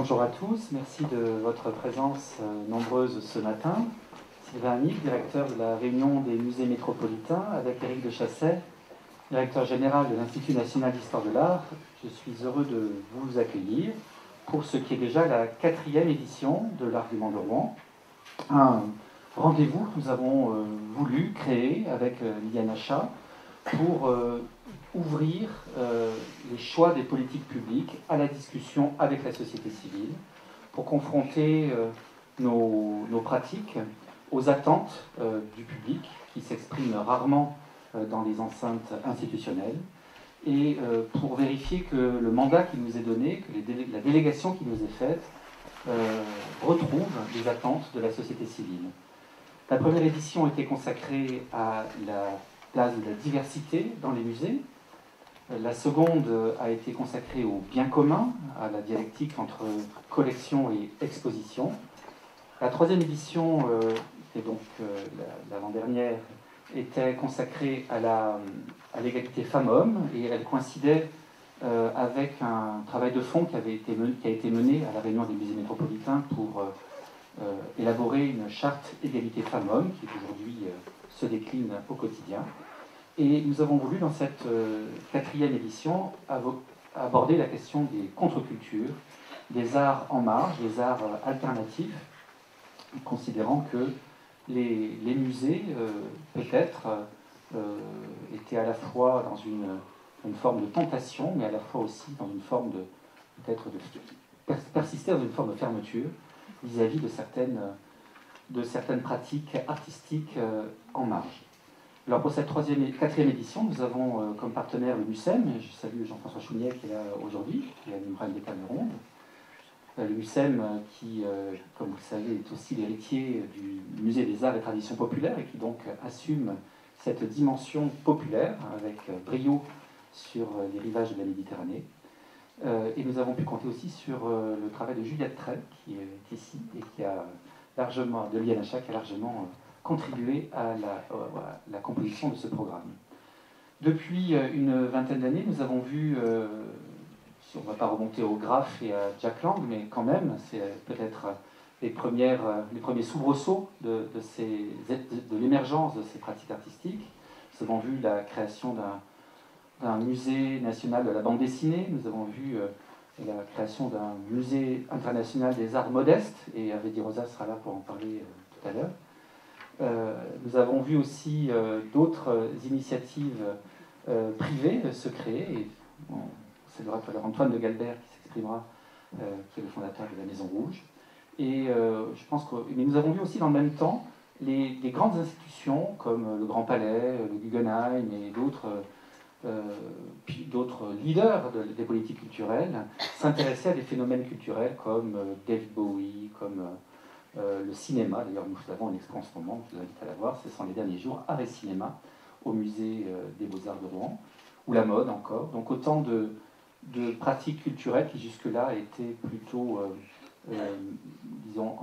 Bonjour à tous, merci de votre présence nombreuse ce matin. Sylvain Amic, directeur de la Réunion des musées métropolitains, avec Éric de Chasset, directeur général de l'Institut national d'histoire de l'art. Je suis heureux de vous accueillir pour ce qui est déjà la 4e édition de l'Argument de Rouen. Un rendez-vous que nous avons voulu créer avec l'INHA pour ouvrir les choix des politiques publiques à la discussion avec la société civile, pour confronter nos pratiques aux attentes du public qui s'expriment rarement dans les enceintes institutionnelles, et pour vérifier que le mandat qui nous est donné, que la délégation qui nous est faite, retrouve les attentes de la société civile. La première édition était consacrée à la place de la diversité dans les musées. La seconde a été consacrée au bien commun, à la dialectique entre collection et exposition. La troisième édition, et donc l'avant-dernière, était consacrée à l'égalité femmes-hommes, et elle coïncidait avec un travail de fond qui a été mené à la Réunion des musées métropolitains pour élaborer une charte égalité femmes-hommes qui aujourd'hui se décline au quotidien. Et nous avons voulu, dans cette 4e édition, aborder la question des contre-cultures, des arts en marge, des arts alternatifs, considérant que les musées, peut-être, étaient à la fois dans une forme de tentation, mais à la fois aussi dans une forme persister dans une forme de fermeture vis-à-vis de certaines pratiques artistiques en marge. Alors pour cette 4e édition, nous avons comme partenaire le MUCEM, et je salue Jean-François Chounier qui est là aujourd'hui, qui animera une des tables rondes. Le MUCEM qui, comme vous le savez, est aussi l'héritier du Musée des Arts et Traditions Populaires et qui donc assume cette dimension populaire avec brio sur les rivages de la Méditerranée. Et nous avons pu compter aussi sur le travail de Juliette Trey, qui est ici et qui a largement, de l'INHA, qui a largement contribué à la composition de ce programme. Depuis une vingtaine d'années, nous avons vu, on ne va pas remonter au Graff et à Jack Lang, mais quand même, c'est peut-être les premiers soubresauts de l'émergence de ces pratiques artistiques. Nous avons vu la création d'un musée national de la bande dessinée, nous avons vu la création d'un musée international des arts modestes, et Avedi Rosa sera là pour en parler tout à l'heure. Nous avons vu aussi d'autres initiatives privées se créer, et c'est le rappeleur Antoine de Galbert qui s'exprimera, qui est le fondateur de la Maison Rouge. Et je pense mais nous avons vu aussi dans le même temps les grandes institutions comme le Grand Palais, le Guggenheim et d'autres leaders des politiques culturelles s'intéresser à des phénomènes culturels comme David Bowie, comme le cinéma. D'ailleurs, nous avons une expo en ce moment, je vous invite à la voir, ce sont les derniers jours, Art et Cinéma, au musée des Beaux-Arts de Rouen, ou la mode encore. Donc autant de pratiques culturelles qui jusque-là étaient plutôt, disons,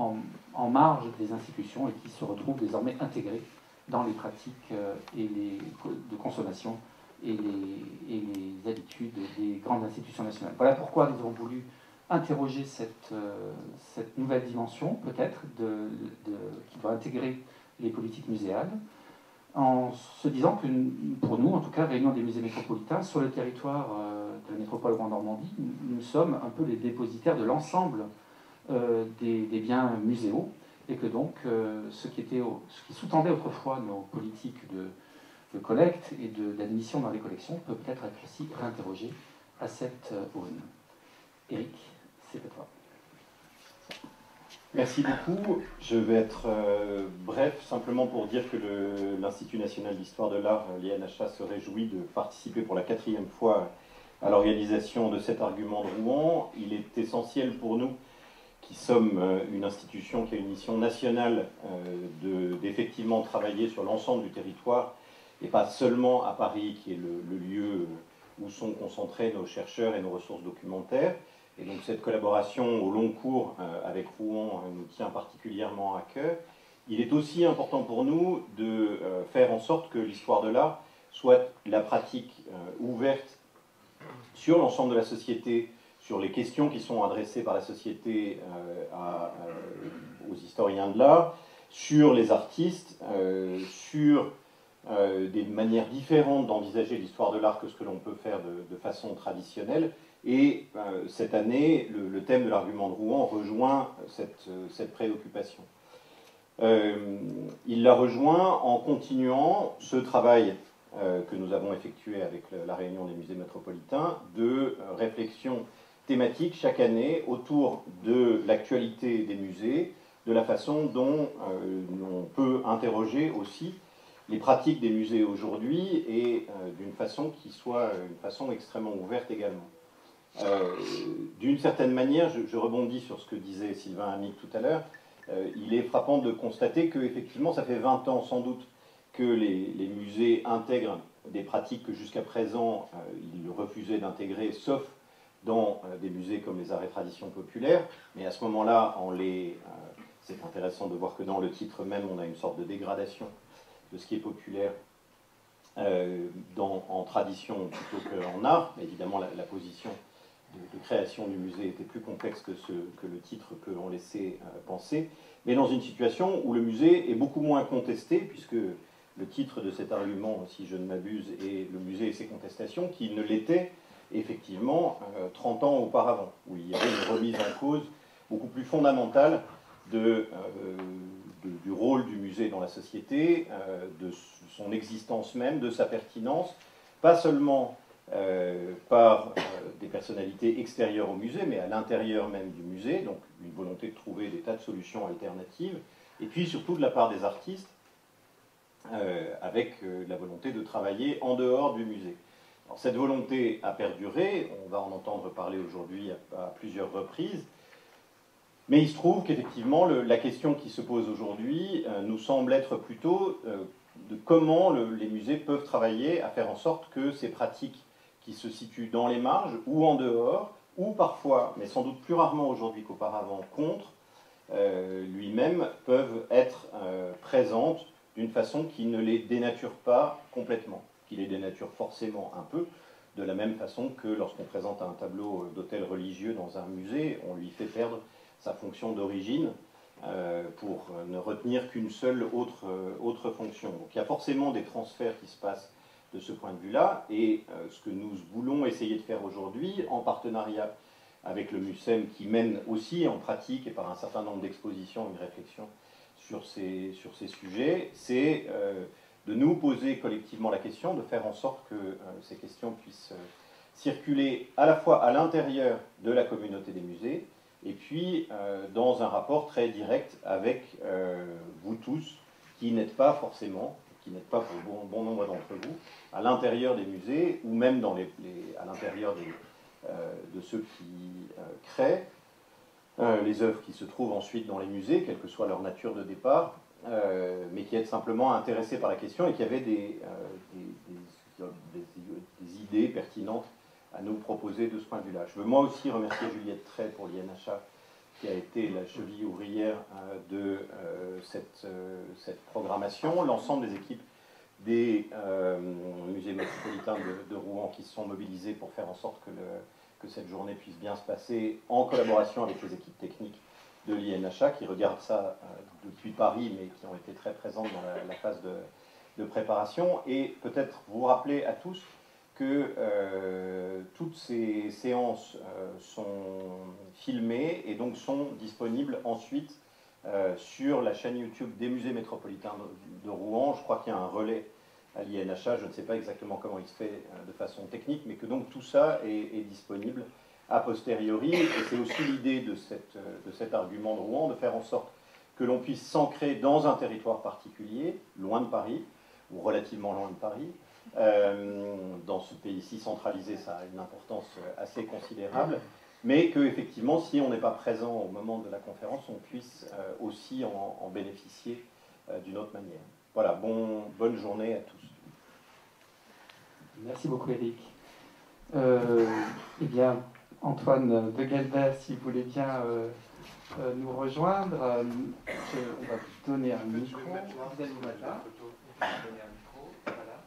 en marge des institutions et qui se retrouvent désormais intégrées dans les pratiques de consommation et les habitudes des grandes institutions nationales. Voilà pourquoi nous avons voulu interroger cette nouvelle dimension, peut-être, qui doit intégrer les politiques muséales, en se disant que, pour nous, en tout cas, Réunion des musées métropolitains, sur le territoire de la métropole Rouen-Normandie, nous sommes un peu les dépositaires de l'ensemble des biens muséaux, et que donc ce qui sous-tendait autrefois nos politiques de collecte et d'admission dans les collections peut peut-être être aussi réinterrogé à cette aune. Éric, c'est à toi. Merci beaucoup. Je vais être bref, simplement pour dire que l'Institut national d'histoire de l'art, l'INHA, se réjouit de participer pour la 4e fois à l'organisation de cet argument de Rouen. Il est essentiel pour nous, qui sommes une institution qui a une mission nationale, d'effectivement travailler sur l'ensemble du territoire, et pas seulement à Paris, qui est le lieu où sont concentrés nos chercheurs et nos ressources documentaires. Et donc cette collaboration au long cours avec Rouen nous tient particulièrement à cœur. Il est aussi important pour nous de faire en sorte que l'histoire de l'art soit la pratique ouverte sur l'ensemble de la société, sur les questions qui sont adressées par la société aux historiens de l'art, sur les artistes, sur des manières différentes d'envisager l'histoire de l'art que ce que l'on peut faire de façon traditionnelle. Et cette année, le thème de l'argument de Rouen rejoint cette préoccupation. Il la rejoint en continuant ce travail que nous avons effectué avec la Réunion des musées métropolitains de réflexion thématique chaque année autour de l'actualité des musées, de la façon dont on peut interroger aussi les pratiques des musées aujourd'hui et d'une façon qui soit une façon extrêmement ouverte également. D'une certaine manière, je rebondis sur ce que disait Sylvain Amic tout à l'heure, il est frappant de constater qu'effectivement, ça fait 20 ans sans doute que les musées intègrent des pratiques que jusqu'à présent, ils refusaient d'intégrer, sauf dans des musées comme les arts et traditions populaires. Mais à ce moment-là, c'est intéressant de voir que dans le titre même, on a une sorte de dégradation de ce qui est populaire en tradition plutôt qu'en art. Évidemment, la position de création du musée était plus complexe que le titre que l'on laissait penser, mais dans une situation où le musée est beaucoup moins contesté, puisque le titre de cet argument, si je ne m'abuse, est le musée et ses contestations, qui ne l'était effectivement 30 ans auparavant, où il y avait une remise en cause beaucoup plus fondamentale du rôle du musée dans la société, de son existence même, de sa pertinence, pas seulement par des personnalités extérieures au musée, mais à l'intérieur même du musée, donc une volonté de trouver des tas de solutions alternatives, et puis surtout de la part des artistes, avec la volonté de travailler en dehors du musée. Alors, cette volonté a perduré, on va en entendre parler aujourd'hui à plusieurs reprises, mais il se trouve qu'effectivement, la question qui se pose aujourd'hui nous semble être plutôt de comment les musées peuvent travailler à faire en sorte que ces pratiques qui se situent dans les marges ou en dehors, ou parfois, mais sans doute plus rarement aujourd'hui qu'auparavant, contre lui-même, peuvent être présentes d'une façon qui ne les dénature pas complètement, qui les dénature forcément un peu, de la même façon que lorsqu'on présente un tableau d'hôtel religieux dans un musée, on lui fait perdre sa fonction d'origine pour ne retenir qu'une seule autre fonction. Donc il y a forcément des transferts qui se passent de ce point de vue-là, et ce que nous voulons essayer de faire aujourd'hui, en partenariat avec le MUSEM, qui mène aussi en pratique et par un certain nombre d'expositions une réflexion sur ces sujets, c'est de nous poser collectivement la question, de faire en sorte que ces questions puissent circuler à la fois à l'intérieur de la communauté des musées, et puis dans un rapport très direct avec vous tous, qui n'êtes pas forcément, qui n'êtes pas pour bon nombre d'entre vous, à l'intérieur des musées, ou même à l'intérieur de ceux qui créent les œuvres qui se trouvent ensuite dans les musées, quelle que soit leur nature de départ, mais qui êtes simplement intéressés par la question et qui avaient des idées pertinentes à nous proposer de ce point de vue-là. Je veux moi aussi remercier Juliette Tray pour l'INHA, qui a été la cheville ouvrière de cette programmation, l'ensemble des équipes des musées métropolitains de Rouen qui se sont mobilisés pour faire en sorte que cette journée puisse bien se passer en collaboration avec les équipes techniques de l'INHA qui regardent ça depuis Paris mais qui ont été très présentes dans la phase de préparation, et peut-être vous rappeler à tous que toutes ces séances sont filmées et donc sont disponibles ensuite sur la chaîne YouTube des musées métropolitains de Rouen. Je crois qu'il y a un relais à l'INHA, je ne sais pas exactement comment il se fait de façon technique, mais que donc tout ça est disponible a posteriori. Et c'est aussi l'idée de cet argument de Rouen, de faire en sorte que l'on puisse s'ancrer dans un territoire particulier, loin de Paris, ou relativement loin de Paris. Dans ce pays si centralisé, ça a une importance assez considérable, mais qu'effectivement, si on n'est pas présent au moment de la conférence, on puisse aussi en bénéficier d'une autre manière. Voilà, bonne journée à tous. Merci beaucoup, Eric. Eh bien, Antoine de Galbert, si vous voulez bien nous rejoindre, on va vous donner un micro. Vous allez vous mettre là. Donner un micro, voilà.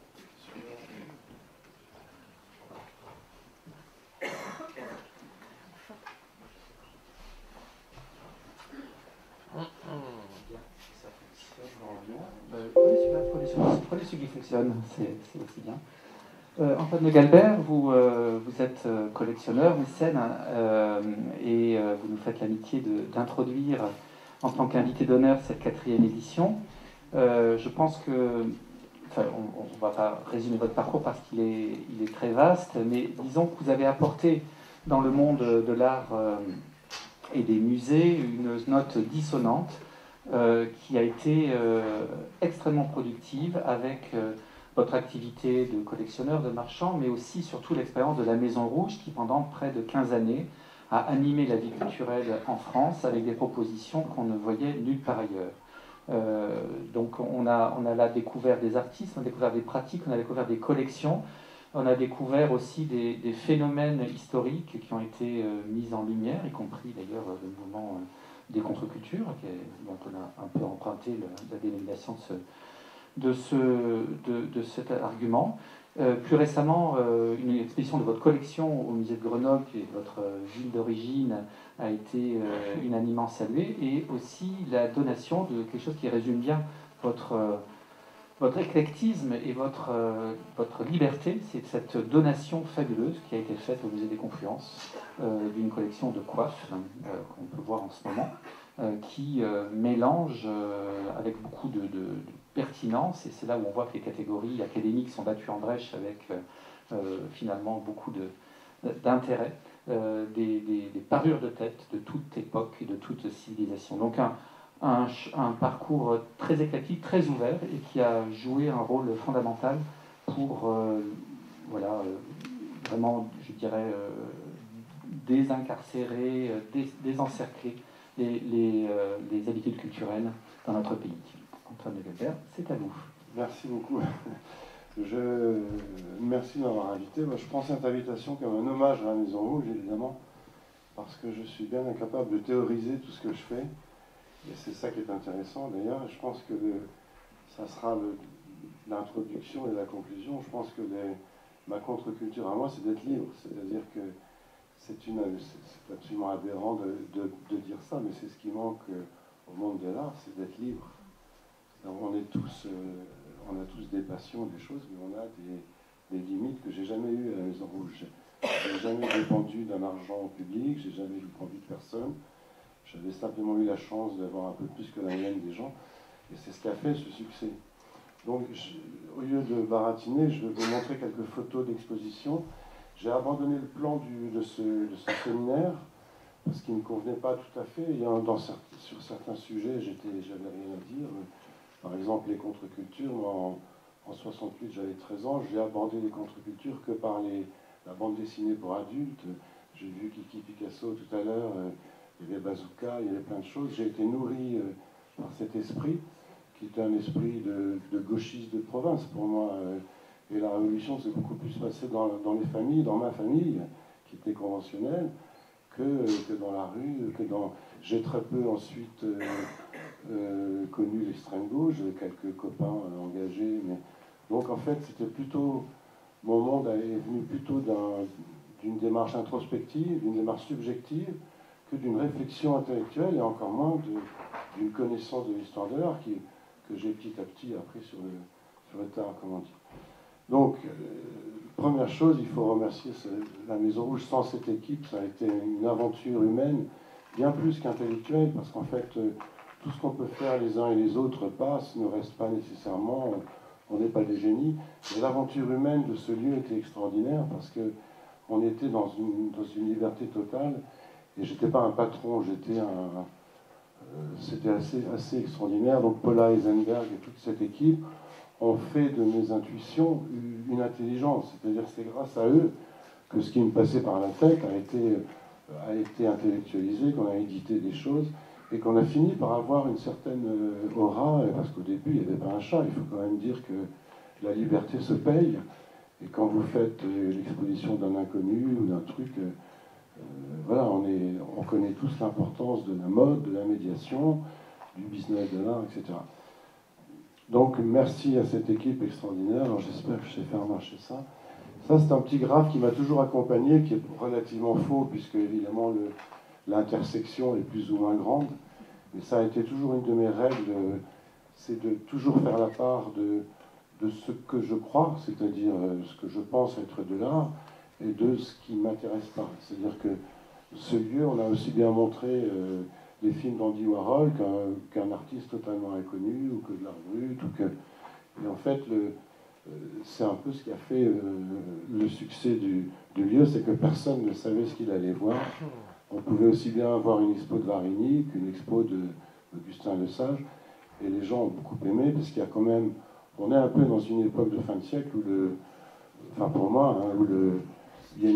Prenez celui qui fonctionne, c'est aussi bien. Antoine de Galbert, vous êtes collectionneur, mécène, et vous nous faites l'amitié d'introduire en tant qu'invité d'honneur cette 4e édition. Je pense que, enfin, on ne va pas résumer votre parcours parce qu'il est très vaste, mais disons que vous avez apporté dans le monde de l'art et des musées une note dissonante qui a été extrêmement productive avec votre activité de collectionneur, de marchand, mais aussi surtout l'expérience de la Maison Rouge qui pendant près de 15 années a animé la vie culturelle en France avec des propositions qu'on ne voyait nulle part ailleurs. Donc on a là découvert des artistes, on a découvert des pratiques, on a découvert des collections, on a découvert aussi des phénomènes historiques qui ont été mis en lumière, y compris d'ailleurs le mouvement des contre-cultures, dont on a un peu emprunté la dénomination de cet argument. Plus récemment, une exposition de votre collection au musée de Grenoble, qui est votre ville d'origine, a été unanimement saluée, et aussi la donation de quelque chose qui résume bien votre éclectisme et votre liberté, c'est cette donation fabuleuse qui a été faite au musée des Confluences d'une collection de coiffes qu'on peut voir en ce moment, qui mélange avec beaucoup de pertinence, et c'est là où on voit que les catégories académiques sont battues en brèche avec finalement beaucoup d'intérêt, des parures de tête de toute époque et de toute civilisation. Donc un parcours très éclectique, très ouvert, et qui a joué un rôle fondamental pour vraiment, je dirais, désincarcérer, désencercler les habitudes culturelles dans notre pays. Antoine de Galbert, c'est à vous. Merci beaucoup. Merci de m'avoir invité. Moi, je prends cette invitation comme un hommage à la Maison Rouge, évidemment, parce que je suis bien incapable de théoriser tout ce que je fais. Et c'est ça qui est intéressant, d'ailleurs. Je pense que ça sera l'introduction et la conclusion. Je pense que ma contre-culture à moi, c'est d'être libre. C'est-à-dire que c'est absolument aberrant de dire ça, mais c'est ce qui manque au monde de l'art, c'est d'être libre. Alors, on a tous des passions, des choses, mais on a des limites que j'ai jamais eues à la Maison Rouge. J'ai jamais dépendu d'un argent public, j'ai jamais dépendu de personne. J'avais simplement eu la chance d'avoir un peu plus que la moyenne des gens, et c'est ce qui a fait ce succès. Donc, au lieu de baratiner, je vais vous montrer quelques photos d'exposition. J'ai abandonné le plan de ce séminaire, parce qu'il ne me convenait pas tout à fait. Sur certains sujets, j'avais rien à dire. Par exemple, les contre-cultures. Moi, en 68, j'avais 13 ans. J'ai abordé les contre-cultures que par la bande dessinée pour adultes. J'ai vu Kiki Picasso tout à l'heure. Il y avait Bazooka, il y avait plein de choses. J'ai été nourri par cet esprit, qui était un esprit de gauchiste de province pour moi. Et la révolution s'est beaucoup plus passée dans les familles, dans ma famille, qui était conventionnelle, que dans la rue, J'ai très peu ensuite connu l'extrême gauche, j'avais quelques copains engagés, mais... Donc en fait, c'était plutôt... Mon monde est venu plutôt d'une démarche introspective, d'une démarche subjective, que d'une réflexion intellectuelle, et encore moins d'une connaissance de l'histoire de l'art que j'ai petit à petit appris sur le tard, comme on dit. Donc, première chose, il faut remercier la Maison Rouge. Sans cette équipe, ça a été une aventure humaine, bien plus qu'intellectuelle, parce qu'en fait, tout ce qu'on peut faire les uns et les autres passe, ne reste pas nécessairement, on n'est pas des génies. Mais l'aventure humaine de ce lieu était extraordinaire, parce qu'on était dans une liberté totale, et j'étais pas un patron, c'était assez extraordinaire. Donc Paula Eisenberg et toute cette équipe ont fait de mes intuitions une intelligence. C'est-à-dire que c'est grâce à eux que ce qui me passait par la tête a été intellectualisé, qu'on a édité des choses, et qu'on a fini par avoir une certaine aura, parce qu'au début, il n'y avait pas un chat. Il faut quand même dire que la liberté se paye, et quand vous faites l'exposition d'un inconnu ou d'un truc... voilà, on connaît tous l'importance de la mode, de la médiation, du business de l'art, etc. Donc, merci à cette équipe extraordinaire. Alors, j'espère que je sais faire marcher ça. Ça, c'est un petit graphe qui m'a toujours accompagné, qui est relativement faux, puisque, évidemment, l'intersection est plus ou moins grande. Mais ça a été toujours une de mes règles. c'est de toujours faire la part de ce que je crois, c'est-à-dire ce que je pense être de l'art, et de ce qui ne m'intéresse pas. C'est-à-dire que ce lieu, on a aussi bien montré les films d'Andy Warhol qu'un artiste totalement inconnu, ou que de l'art brut, et en fait, c'est un peu ce qui a fait le succès du lieu, c'est que personne ne savait ce qu'il allait voir. On pouvait aussi bien avoir une expo de Varigny qu'une expo d'Augustin Lesage, et les gens ont beaucoup aimé, parce qu'il y a quand même, on est un peu dans une époque de fin de siècle où enfin pour moi, hein, il y a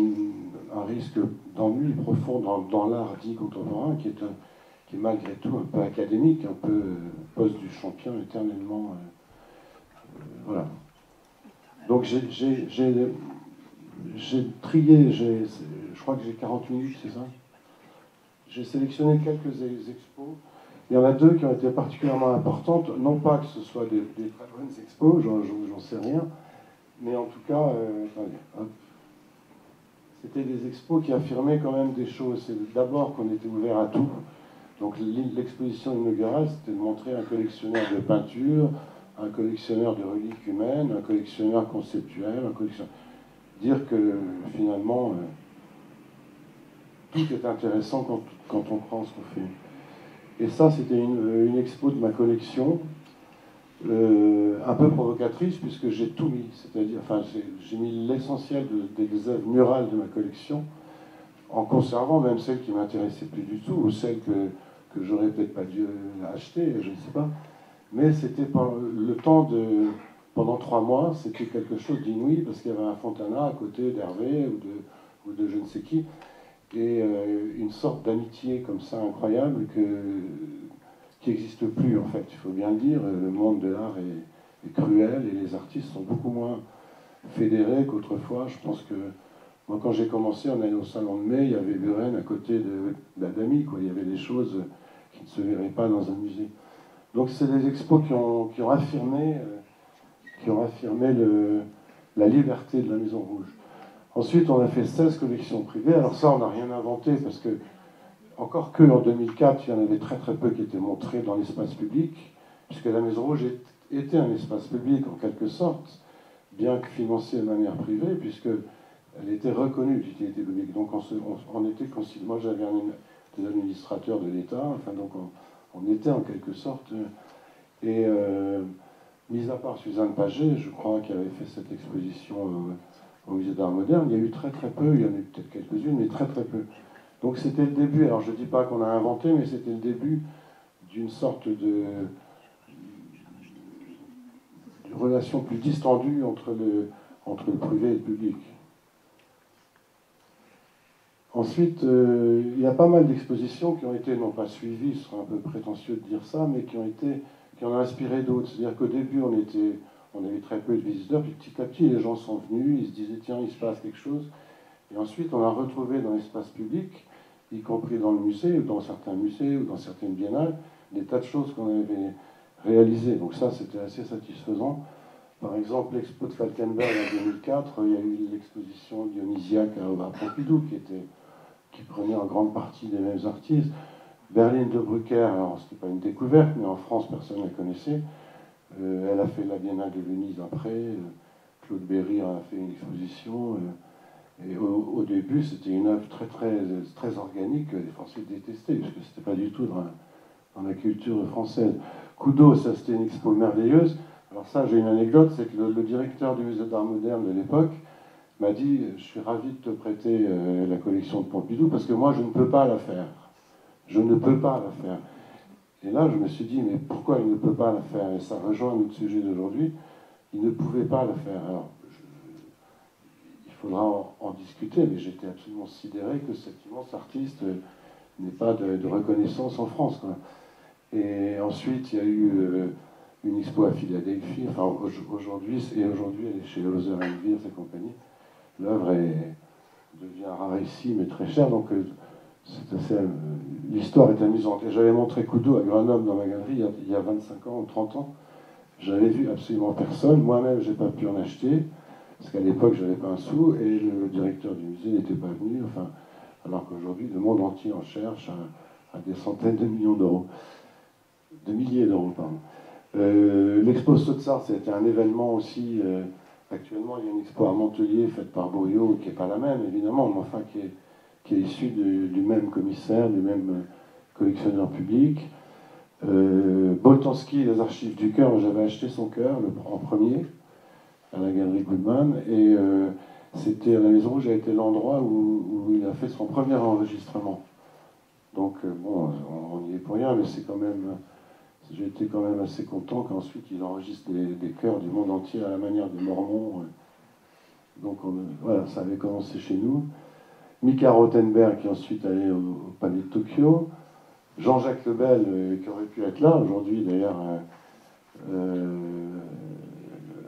un risque d'ennui profond dans l'art dit contemporain, qui est malgré tout un peu académique, un peu poste du champion éternellement. Voilà. Donc j'ai trié, je crois que j'ai 40 minutes, c'est ça? J'ai sélectionné quelques expos. Il y en a deux qui ont été particulièrement importantes, non pas que ce soit des très bonnes expos, j'en sais rien, mais en tout cas, attendez, hop. C'était des expos qui affirmaient quand même des choses. C'est d'abord qu'on était ouvert à tout. Donc l'exposition inaugurale, c'était de montrer un collectionneur de peinture, un collectionneur de reliques humaines, un collectionneur conceptuel, dire que finalement, tout est intéressant quand on prend ce qu'on fait. Et ça, c'était une expo de ma collection, un peu provocatrice, puisque j'ai tout mis. C'est-à-dire, enfin, j'ai mis l'essentiel des œuvres murales de ma collection, en conservant même celles qui ne m'intéressaient plus du tout, ou celles que j'aurais peut-être pas dû acheter, je ne sais pas. Mais c'était le temps pendant 3 mois, c'était quelque chose d'inouï, parce qu'il y avait un Fontana à côté d'Hervé ou de je ne sais qui, et une sorte d'amitié comme ça incroyable qui n'existe plus, en fait. Il faut bien le dire, le monde de l'art est cruel, et les artistes sont beaucoup moins fédérés qu'autrefois. Je pense que moi, quand j'ai commencé, on allait au Salon de Mai, il y avait Buren à côté d'Adami, quoi. Il y avait des choses qui ne se verraient pas dans un musée. Donc c'est des expos qui ont affirmé la liberté de la Maison Rouge. Ensuite, on a fait 16 collections privées. Alors ça, on n'a rien inventé, parce que, encore que en 2004, il y en avait très très peu qui étaient montrés dans l'espace public, puisque la Maison Rouge était un espace public en quelque sorte, bien que financé de manière privée, puisqu'elle était reconnue d'utilité publique. Donc on était considéré, moi j'avais des administrateurs de l'État, enfin donc on était en quelque sorte, et mis à part Suzanne Paget, je crois, qui avait fait cette exposition au Musée d'Art Moderne, il y a eu très très peu, il y en a eu peut-être quelques-unes, mais très très peu. Donc c'était le début, alors je ne dis pas qu'on a inventé, mais c'était le début d'une sorte de relation plus distendue entre le privé et le public. Ensuite, il y a pas mal d'expositions qui ont été, non pas suivies, ce serait un peu prétentieux de dire ça, mais qui ont inspiré d'autres. C'est-à-dire qu'au début, on avait très peu de visiteurs, puis petit à petit, les gens sont venus, ils se disaient, tiens, il se passe quelque chose. Et ensuite, on a retrouvé dans l'espace public, y compris dans le musée, ou dans certains musées, ou dans certaines biennales, des tas de choses qu'on avait réalisées. Donc ça, c'était assez satisfaisant. Par exemple, l'expo de Falkenberg en 2004, il y a eu l'exposition dionysiaque à Pompidou, qui prenait en grande partie des mêmes artistes. Berline de Brucker, alors c'était pas une découverte, mais en France, personne ne la connaissait. Elle a fait la Biennale de Venise après. Claude Berry a fait une exposition. Et au début, c'était une œuvre très, très, très organique. Les Français détestaient, parce que c'était pas du tout dans la culture française. Coudot, ça c'était une expo merveilleuse. Alors ça, j'ai une anecdote, c'est que le directeur du musée d'art moderne de l'époque m'a dit, je suis ravi de te prêter la collection de Pompidou, parce que moi, je ne peux pas la faire. Je ne peux pas la faire. Et là, je me suis dit, mais pourquoi il ne peut pas la faire? Et ça rejoint notre sujet d'aujourd'hui. Il ne pouvait pas la faire. Alors, il faudra en discuter, mais j'étais absolument sidéré que cet immense artiste n'ait pas de reconnaissance en France, quoi. Et ensuite, il y a eu une expo à Philadelphie. Enfin, aujourd'hui, elle est chez Hauser & Wirth et compagnie. L'œuvre devient rarissime et très chère, donc l'histoire est amusante. Et j'avais montré Coudot à Grenoble dans ma galerie il y a 25 ans ou 30 ans. J'avais vu absolument personne. Moi-même, je n'ai pas pu en acheter, parce qu'à l'époque, je n'avais pas un sou, et le directeur du musée n'était pas venu, enfin, alors qu'aujourd'hui, le monde entier en cherche à des centaines de millions d'euros. De milliers d'euros, pardon. L'expo Sotsart, c'était un événement aussi. Actuellement, il y a une expo à Montpellier faite par Bourriot, qui n'est pas la même, évidemment, mais enfin qui est issue du même commissaire, du même collectionneur public. Boltanski, les archives du cœur, j'avais acheté son cœur en premier à la galerie Goodman, et c'était à la Maison Rouge, a été l'endroit où il a fait son premier enregistrement. Donc bon, on n'y est pour rien, mais c'est quand même, j'ai été quand même assez content qu'ensuite il enregistre des chœurs du monde entier à la manière des Mormons. Donc voilà, ça avait commencé chez nous. Mika Rothenberg qui est ensuite allé au Palais de Tokyo. Jean-Jacques Lebel, qui aurait pu être là aujourd'hui d'ailleurs,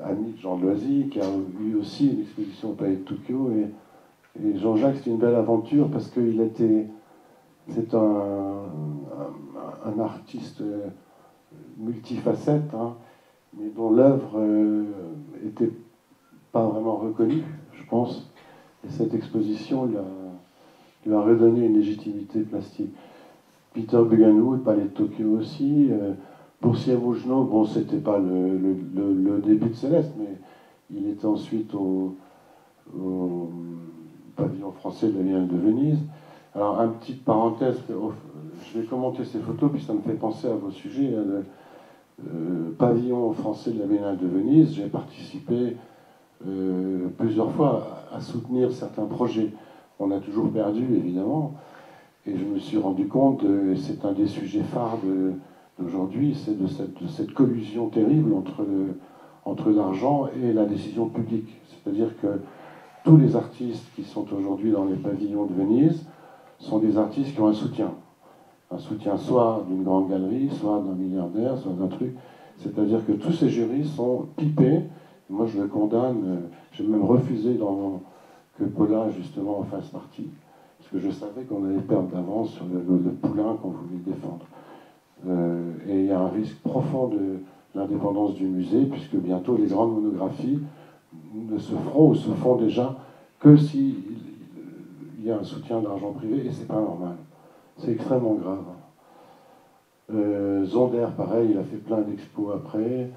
ami de Jean Loisy, qui a eu aussi une exposition au Palais de Tokyo. Et Jean-Jacques, c'est une belle aventure parce c'est un artiste multifacette, hein, mais dont l'œuvre n'était pas vraiment reconnue, je pense. Et cette exposition lui a redonné une légitimité plastique. Peter Buganoud, Palais de Tokyo aussi. Boursier-Vougenot, bon, c'était pas le début de Céleste, mais il était ensuite au pavillon français de la Biennale de Venise. Alors, une petite parenthèse, je vais commenter ces photos, puis ça me fait penser à vos sujets. Le pavillon français de la Biennale de Venise, j'ai participé plusieurs fois à soutenir certains projets. On a toujours perdu, évidemment, et je me suis rendu compte, et c'est un des sujets phares d'aujourd'hui, c'est de cette collusion terrible entre l'argent et la décision publique. C'est-à-dire que tous les artistes qui sont aujourd'hui dans les pavillons de Venise sont des artistes qui ont un soutien. Un soutien soit d'une grande galerie, soit d'un milliardaire, soit d'un truc. C'est-à-dire que tous ces jurys sont pipés. Moi, je le condamne. J'ai même refusé que Paula, justement, en fasse partie. Parce que je savais qu'on allait perdre d'avance sur le poulain qu'on voulait défendre. Et il y a un risque profond de l'indépendance du musée, puisque bientôt les grandes monographies ne se feront ou se font déjà que s'il y a un soutien d'argent privé, et c'est pas normal. C'est extrêmement grave. Zonder, pareil, il a fait plein d'expos après.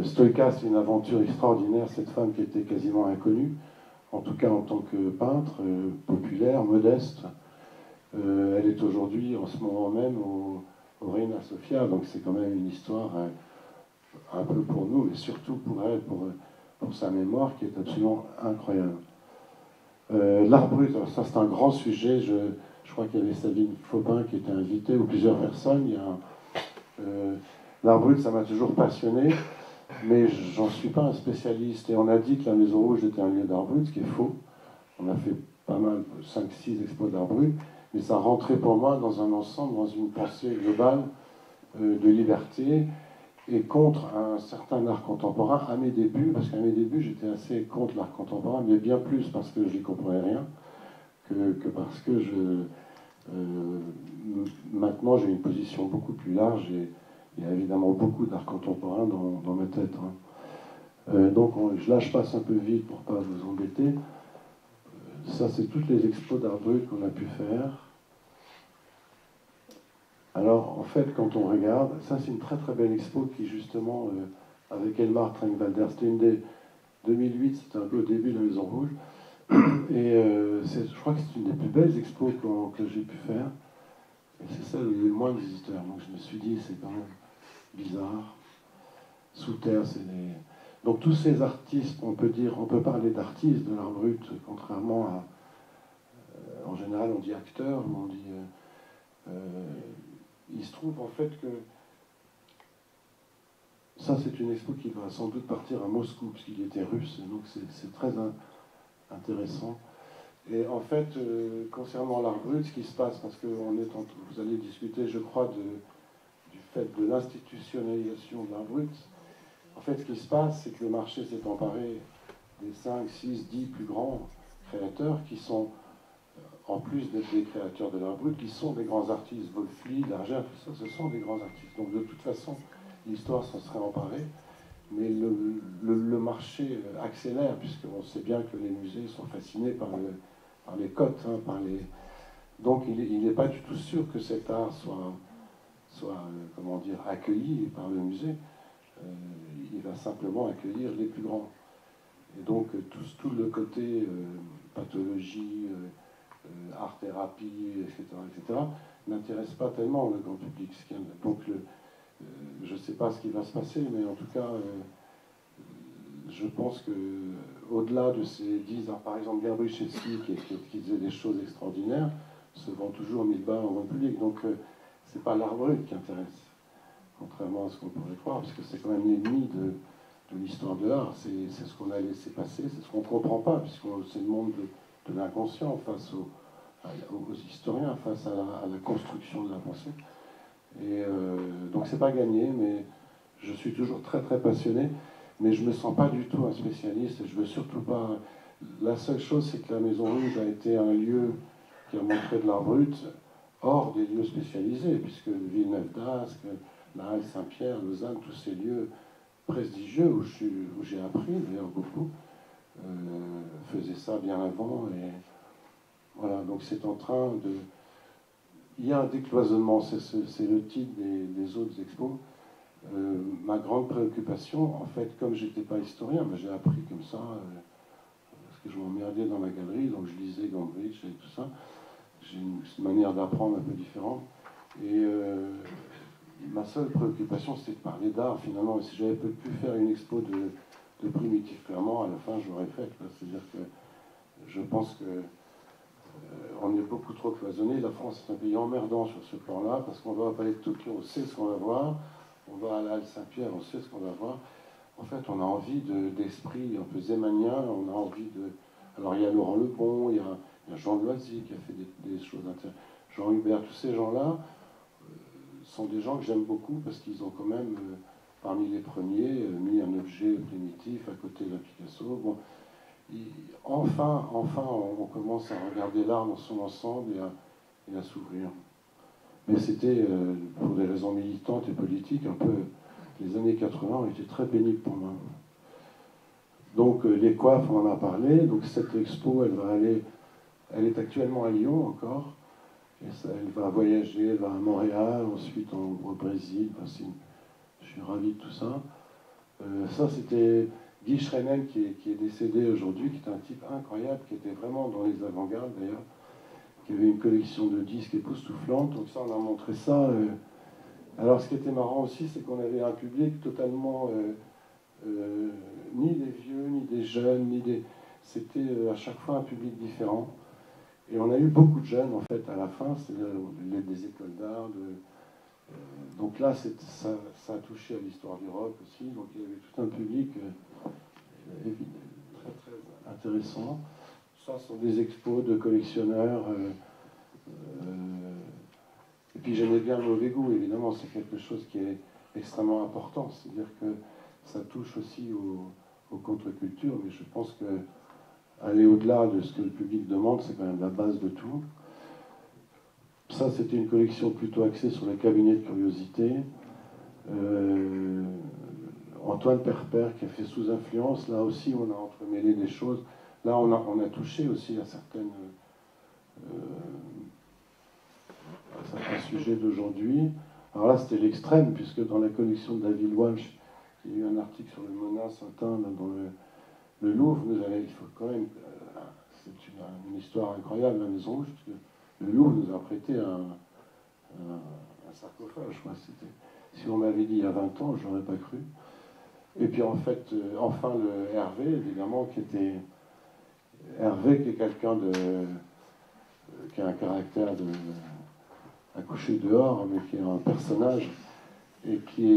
Stoïka, c'est une aventure extraordinaire, cette femme qui était quasiment inconnue, en tout cas en tant que peintre, populaire, modeste. Elle est aujourd'hui, en ce moment même, au Reina Sofia, donc c'est quand même une histoire un peu pour nous, et surtout pour elle, pour sa mémoire, qui est absolument incroyable. L'art brut, alors ça c'est un grand sujet, je crois qu'il y avait Sabine Faubin qui était invitée, ou plusieurs personnes. L'art brut, ça m'a toujours passionné, mais j'en suis pas un spécialiste. Et on a dit que la Maison Rouge était un lieu d'art brut, ce qui est faux. On a fait pas mal, 5-6 expos d'art brut, mais ça rentrait pour moi dans un ensemble, dans une pensée globale de liberté et contre un certain art contemporain à mes débuts, parce qu'à mes débuts j'étais assez contre l'art contemporain, mais bien plus parce que je n'y comprenais rien que parce que maintenant j'ai une position beaucoup plus large et il y a évidemment beaucoup d'art contemporain dans ma tête. Hein. Donc là je passe un peu vite pour pas vous embêter. Ça c'est toutes les expos d'art brut qu'on a pu faire. Alors, en fait, quand on regarde, ça c'est une très très belle expo qui justement, avec Elmar Trenkwalder, c'était une des 2008, c'était un peu au début de la Maison Rouge, et je crois que c'est une des plus belles expos que j'ai pu faire, et c'est celle où il y a eu le moins de visiteurs, donc je me suis dit, c'est quand même bizarre. Sous terre, c'est des... Donc tous ces artistes, on peut parler d'artistes de l'art brut, contrairement à... en général, on dit acteur, on dit... il se trouve en fait que ça c'est une expo qui va sans doute partir à Moscou puisqu'il était russe, et donc c'est très intéressant. Et en fait, concernant l'art brut, ce qui se passe, parce que vous allez discuter, je crois, du fait de l'institutionnalisation de l'art brut, en fait ce qui se passe, c'est que le marché s'est emparé des 5, 6, 10 plus grands créateurs qui sont, en plus d'être des créateurs de l'art brut, qui sont des grands artistes, Wolfli, Largère, tout ça, ce sont des grands artistes. Donc de toute façon, l'histoire s'en serait emparée, mais le marché accélère, puisqu'on sait bien que les musées sont fascinés par les cotes, hein, donc il n'est pas du tout sûr que cet art soit comment dire, accueilli par le musée. Il va simplement accueillir les plus grands. Et donc tout le côté pathologie, art-thérapie, etc., n'intéresse pas tellement le grand public. Donc je ne sais pas ce qui va se passer, mais en tout cas, je pense que au-delà de ces 10 ans, par exemple, Gabryszewski, qui faisait des choses extraordinaires, se vend toujours 1000 balles en grand public. Donc c'est pas l'art brut qui intéresse, contrairement à ce qu'on pourrait croire, parce que c'est quand même l'ennemi de l'histoire de l'art. C'est ce qu'on a laissé passer, c'est ce qu'on ne comprend pas, puisque c'est le monde de l'inconscient face aux historiens, face à la construction de la pensée. Et donc c'est pas gagné, mais je suis toujours très très passionné, mais je me sens pas du tout un spécialiste, et je veux surtout pas... La seule chose, c'est que la Maison Rouge a été un lieu qui a montré de l'art brut hors des lieux spécialisés, puisque Villeneuve d'Ascq, la Halle Saint-Pierre, Lausanne, tous ces lieux prestigieux où j'ai appris d'ailleurs beaucoup, faisaient ça bien avant. Et voilà, donc c'est en train de... Il y a un décloisonnement, c'est le titre des autres expos. Ma grande préoccupation, en fait, comme j'étais pas historien, j'ai appris comme ça, parce que je m'emmerdais dans ma galerie, donc je lisais Gombrich et tout ça. J'ai une manière d'apprendre un peu différente. Et ma seule préoccupation, c'était de parler d'art, finalement. Et si j'avais pu faire une expo de Primitif Clermont, à la fin, je l'aurais faite. C'est-à-dire que je pense que on est beaucoup trop cloisonné. La France est un pays emmerdant sur ce plan-là, parce qu'on va au Palais de Tokyo, on sait ce qu'on va voir. On va à la Halle Saint-Pierre, on sait ce qu'on va voir. En fait, on a envie d'esprit un peu zémanien, on a envie de... Alors, il y a Laurent Lebon, il y a Jean Loisy qui a fait des choses intéressantes. Jean Hubert, tous ces gens-là sont des gens que j'aime beaucoup parce qu'ils ont quand même, parmi les premiers, mis un objet primitif à côté d'un Picasso. Bon, enfin, on commence à regarder l'art dans son ensemble et à s'ouvrir. Mais c'était, pour des raisons militantes et politiques, un peu... Les années 80 ont été très pénibles pour moi. Donc les coiffes, on en a parlé. Donc cette expo, elle est actuellement à Lyon encore. Et ça, elle va voyager, elle va à Montréal, ensuite au Brésil. Enfin, je suis ravi de tout ça. Ça, c'était Guy Schrennen qui est décédé aujourd'hui, qui est un type incroyable, qui était vraiment dans les avant-gardes d'ailleurs, qui avait une collection de disques époustouflante. Donc ça, on a montré ça. Alors ce qui était marrant aussi, c'est qu'on avait un public totalement ni des vieux, ni des jeunes, c'était à chaque fois un public différent. Et on a eu beaucoup de jeunes en fait à la fin, c'est-à-dire des écoles d'art. Donc là, ça a touché à l'histoire du rock aussi. Donc il y avait tout un public très très intéressant. Ça sont des expos de collectionneurs. Et puis j'aimais bien le mauvais goût, évidemment, c'est quelque chose qui est extrêmement important. C'est-à-dire que ça touche aussi aux contre-cultures, mais je pense que aller au-delà de ce que le public demande, c'est quand même la base de tout. Ça, c'était une collection plutôt axée sur les cabinets de curiosité. Antoine Perper qui a fait Sous influence, là aussi on a entremêlé des choses. Là on a touché aussi à certains sujets d'aujourd'hui. Alors là c'était l'extrême, puisque dans la collection de David Walsh, il y a eu un article sur le Mona Saint-Anne dans le Louvre. Il faut quand même... c'est une histoire incroyable, la Maison Rouge, parce que le Louvre nous a prêté un sarcophage. Si on m'avait dit il y a 20 ans, je n'aurais pas cru. Et puis en fait, enfin le Hervé, évidemment, qui est quelqu'un qui a un caractère à coucher dehors, mais qui est un personnage et qui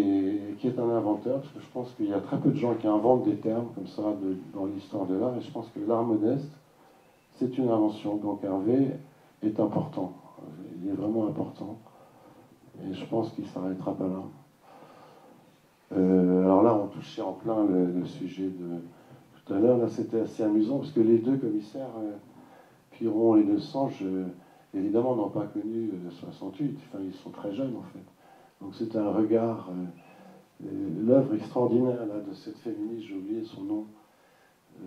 est un inventeur, parce que je pense qu'il y a très peu de gens qui inventent des termes comme ça dans l'histoire de l'art, et je pense que l'art modeste, c'est une invention. Donc Hervé est important, il est vraiment important, et je pense qu'il ne s'arrêtera pas là. Alors là, on touchait en plein le sujet de tout à l'heure. Là, c'était assez amusant parce que les deux commissaires, Piron et Desange, évidemment, n'ont pas connu 68. Enfin, ils sont très jeunes, en fait. Donc, c'est un regard. L'œuvre extraordinaire là, de cette féministe, j'ai oublié son nom,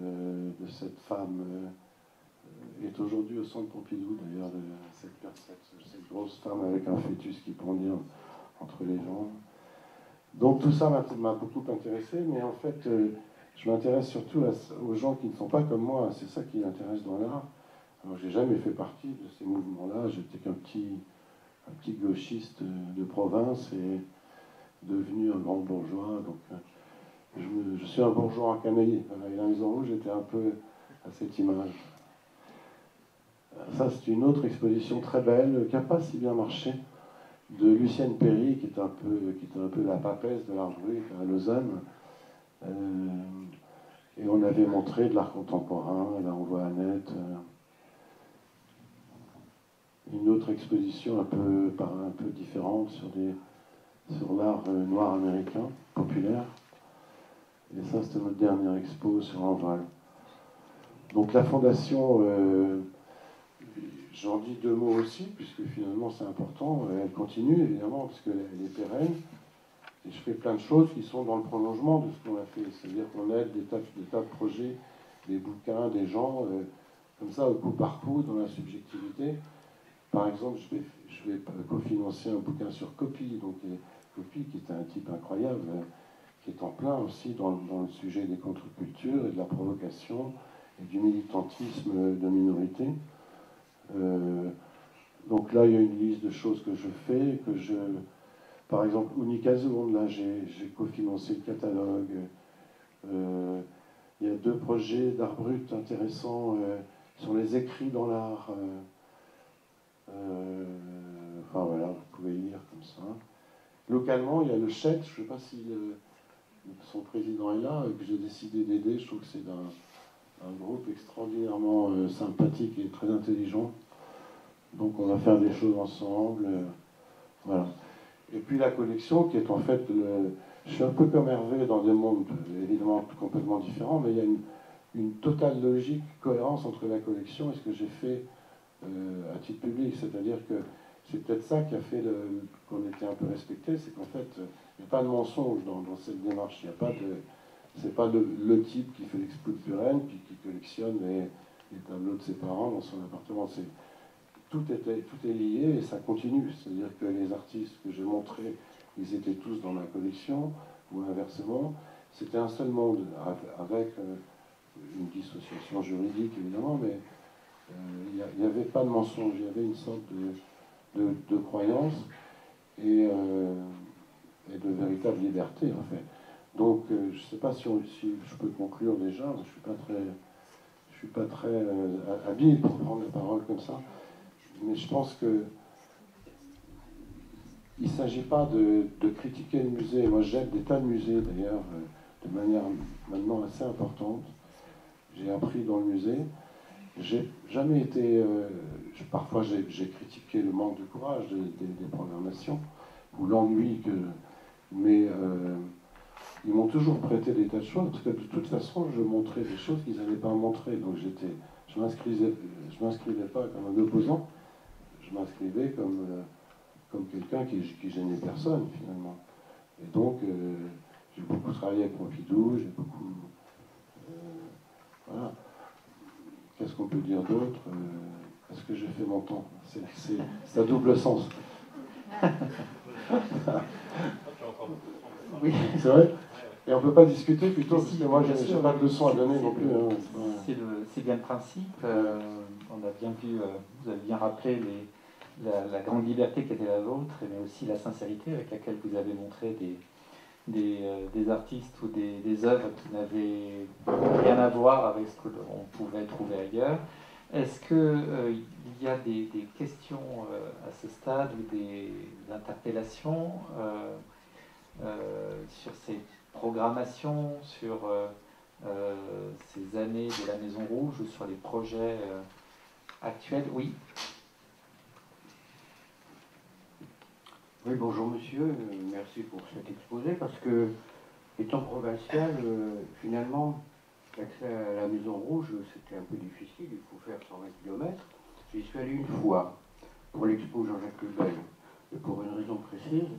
de cette femme, est aujourd'hui au centre Pompidou, d'ailleurs, cette grosse femme avec un fœtus qui pendait entre les gens. Donc tout ça m'a beaucoup intéressé, mais en fait, je m'intéresse surtout aux gens qui ne sont pas comme moi. C'est ça qui m'intéresse dans l'art. Alors j'ai jamais fait partie de ces mouvements-là. J'étais qu'un petit gauchiste de province et devenu un grand bourgeois. Donc je suis un bourgeois encanaillé. Voilà, et la Maison Rouge était un peu à cette image. Ça, c'est une autre exposition très belle, qui n'a pas si bien marché, de Lucienne Perry, qui était un peu la papesse de l'art brut à Lausanne. Et on avait montré de l'art contemporain, là on voit Annette. Une autre exposition un peu différente sur l'art noir américain, populaire. Et ça, c'était notre dernière expo sur l'envol. Donc la fondation, j'en dis deux mots aussi, puisque finalement c'est important. Elle continue, évidemment, parce qu'elle est pérenne. Et je fais plein de choses qui sont dans le prolongement de ce qu'on a fait. C'est-à-dire qu'on aide des tas de projets, des bouquins, des gens, comme ça, au coup par coup, dans la subjectivité. Par exemple, je vais cofinancer un bouquin sur Copy. Donc Copy, qui est un type incroyable, qui est en plein aussi dans le sujet des contre-cultures et de la provocation et du militantisme de minorité. Donc là, il y a une liste de choses que je fais, par exemple, Unicazone, là, j'ai cofinancé le catalogue. Il y a deux projets d'art brut intéressants sur les écrits dans l'art. Enfin voilà, vous pouvez lire comme ça. Localement, il y a le CHET, je ne sais pas si son président est là, que j'ai décidé d'aider. Je trouve que c'est un groupe extraordinairement sympathique et très intelligent. Donc on va faire des choses ensemble. Voilà. Et puis la collection, qui est en fait, je suis un peu comme Hervé dans des mondes évidemment complètement différents, mais il y a une totale logique, cohérence entre la collection et ce que j'ai fait à titre public. C'est-à-dire que c'est peut-être ça qui a fait qu'on était un peu respecté, c'est qu'en fait, il n'y a pas de mensonge dans cette démarche. Il n'y a pas de, c'est pas le type qui fait l'expo de Buren, puis qui collectionne les tableaux de ses parents dans son appartement. Tout est lié et ça continue. C'est-à-dire que les artistes que j'ai montrés, ils étaient tous dans ma collection, ou inversement. C'était un seul monde, avec une dissociation juridique évidemment, mais il n'y avait pas de mensonge, il y avait une sorte de croyance et de véritable liberté en fait. Donc je ne sais pas si je peux conclure déjà, je ne suis pas très habile pour prendre la parole comme ça. Mais je pense que il ne s'agit pas de critiquer le musée. Moi, j'aide des tas de musées, d'ailleurs, de manière maintenant assez importante. J'ai appris dans le musée. J'ai jamais été... parfois, j'ai critiqué le manque de courage des programmations, ou l'ennui mais ils m'ont toujours prêté des tas de choses, parce que de toute façon, je montrais des choses qu'ils n'avaient pas montrées. Donc, je m'inscrivais pas comme un opposant. Je m'inscrivais comme quelqu'un qui gênait personne, finalement. Et donc, j'ai beaucoup travaillé avec Pompidou, j'ai beaucoup... voilà. Qu'est-ce qu'on peut dire d'autre Est-ce que j'ai fait mon temps? C'est à double sens. Oui. C'est vrai. Et on ne peut pas discuter plutôt, parce que moi, je n'ai pas de leçon à donner non plus. Hein. C'est bien le principe. On a bien vu, vous avez bien rappelé la grande liberté qui était la vôtre, mais aussi la sincérité avec laquelle vous avez montré des artistes ou des œuvres qui n'avaient rien à voir avec ce que l'on pouvait trouver ailleurs. Est-ce qu'il y a des questions à ce stade ou des interpellations sur ces programmations, sur ces années de la Maison Rouge ou sur les projets actuels? Oui. Oui, bonjour monsieur, merci pour cet exposé, parce que, étant provincial, finalement, l'accès à la Maison Rouge, c'était un peu difficile, il faut faire 120 km. J'y suis allé une fois, pour l'expo Jean-Jacques Lebel, et pour une raison précise,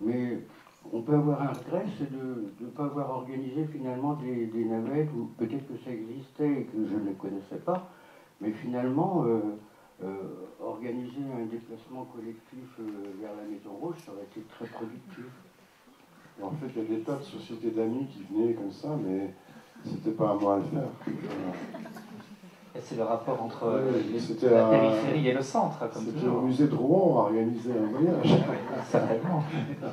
mais on peut avoir un regret, c'est de ne pas avoir organisé finalement des navettes, ou peut-être que ça existait et que je ne les connaissais pas, mais finalement, organiser un déplacement collectif vers la Maison Rouge, ça aurait été très productif. Et en fait, il y a des tas de sociétés d'amis qui venaient comme ça, mais c'était pas à moi à le faire. Et c'est le rapport entre C'était la périphérie et le centre, comme C'était toujours. au musée de Rouen, à organiser un voyage. Certainement.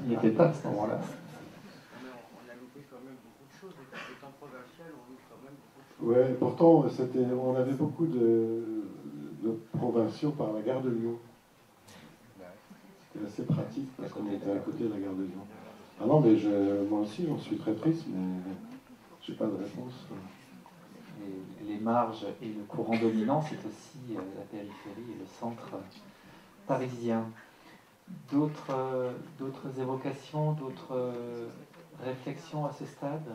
Il n'y était pas à ce moment-là. On a loupé quand même beaucoup de choses. Étant provincial, on loupe quand même beaucoup de choses. Ouais, pourtant, on avait beaucoup de provinciaux par la gare de Lyon. C'était assez pratique parce qu'on était à côté de la gare de Lyon. Ah non, mais moi aussi, j'en suis très triste, mais j'ai pas de réponse. Et les marges et le courant dominant, c'est aussi la périphérie et le centre parisien. D'autres évocations, d'autres réflexions à ce stade?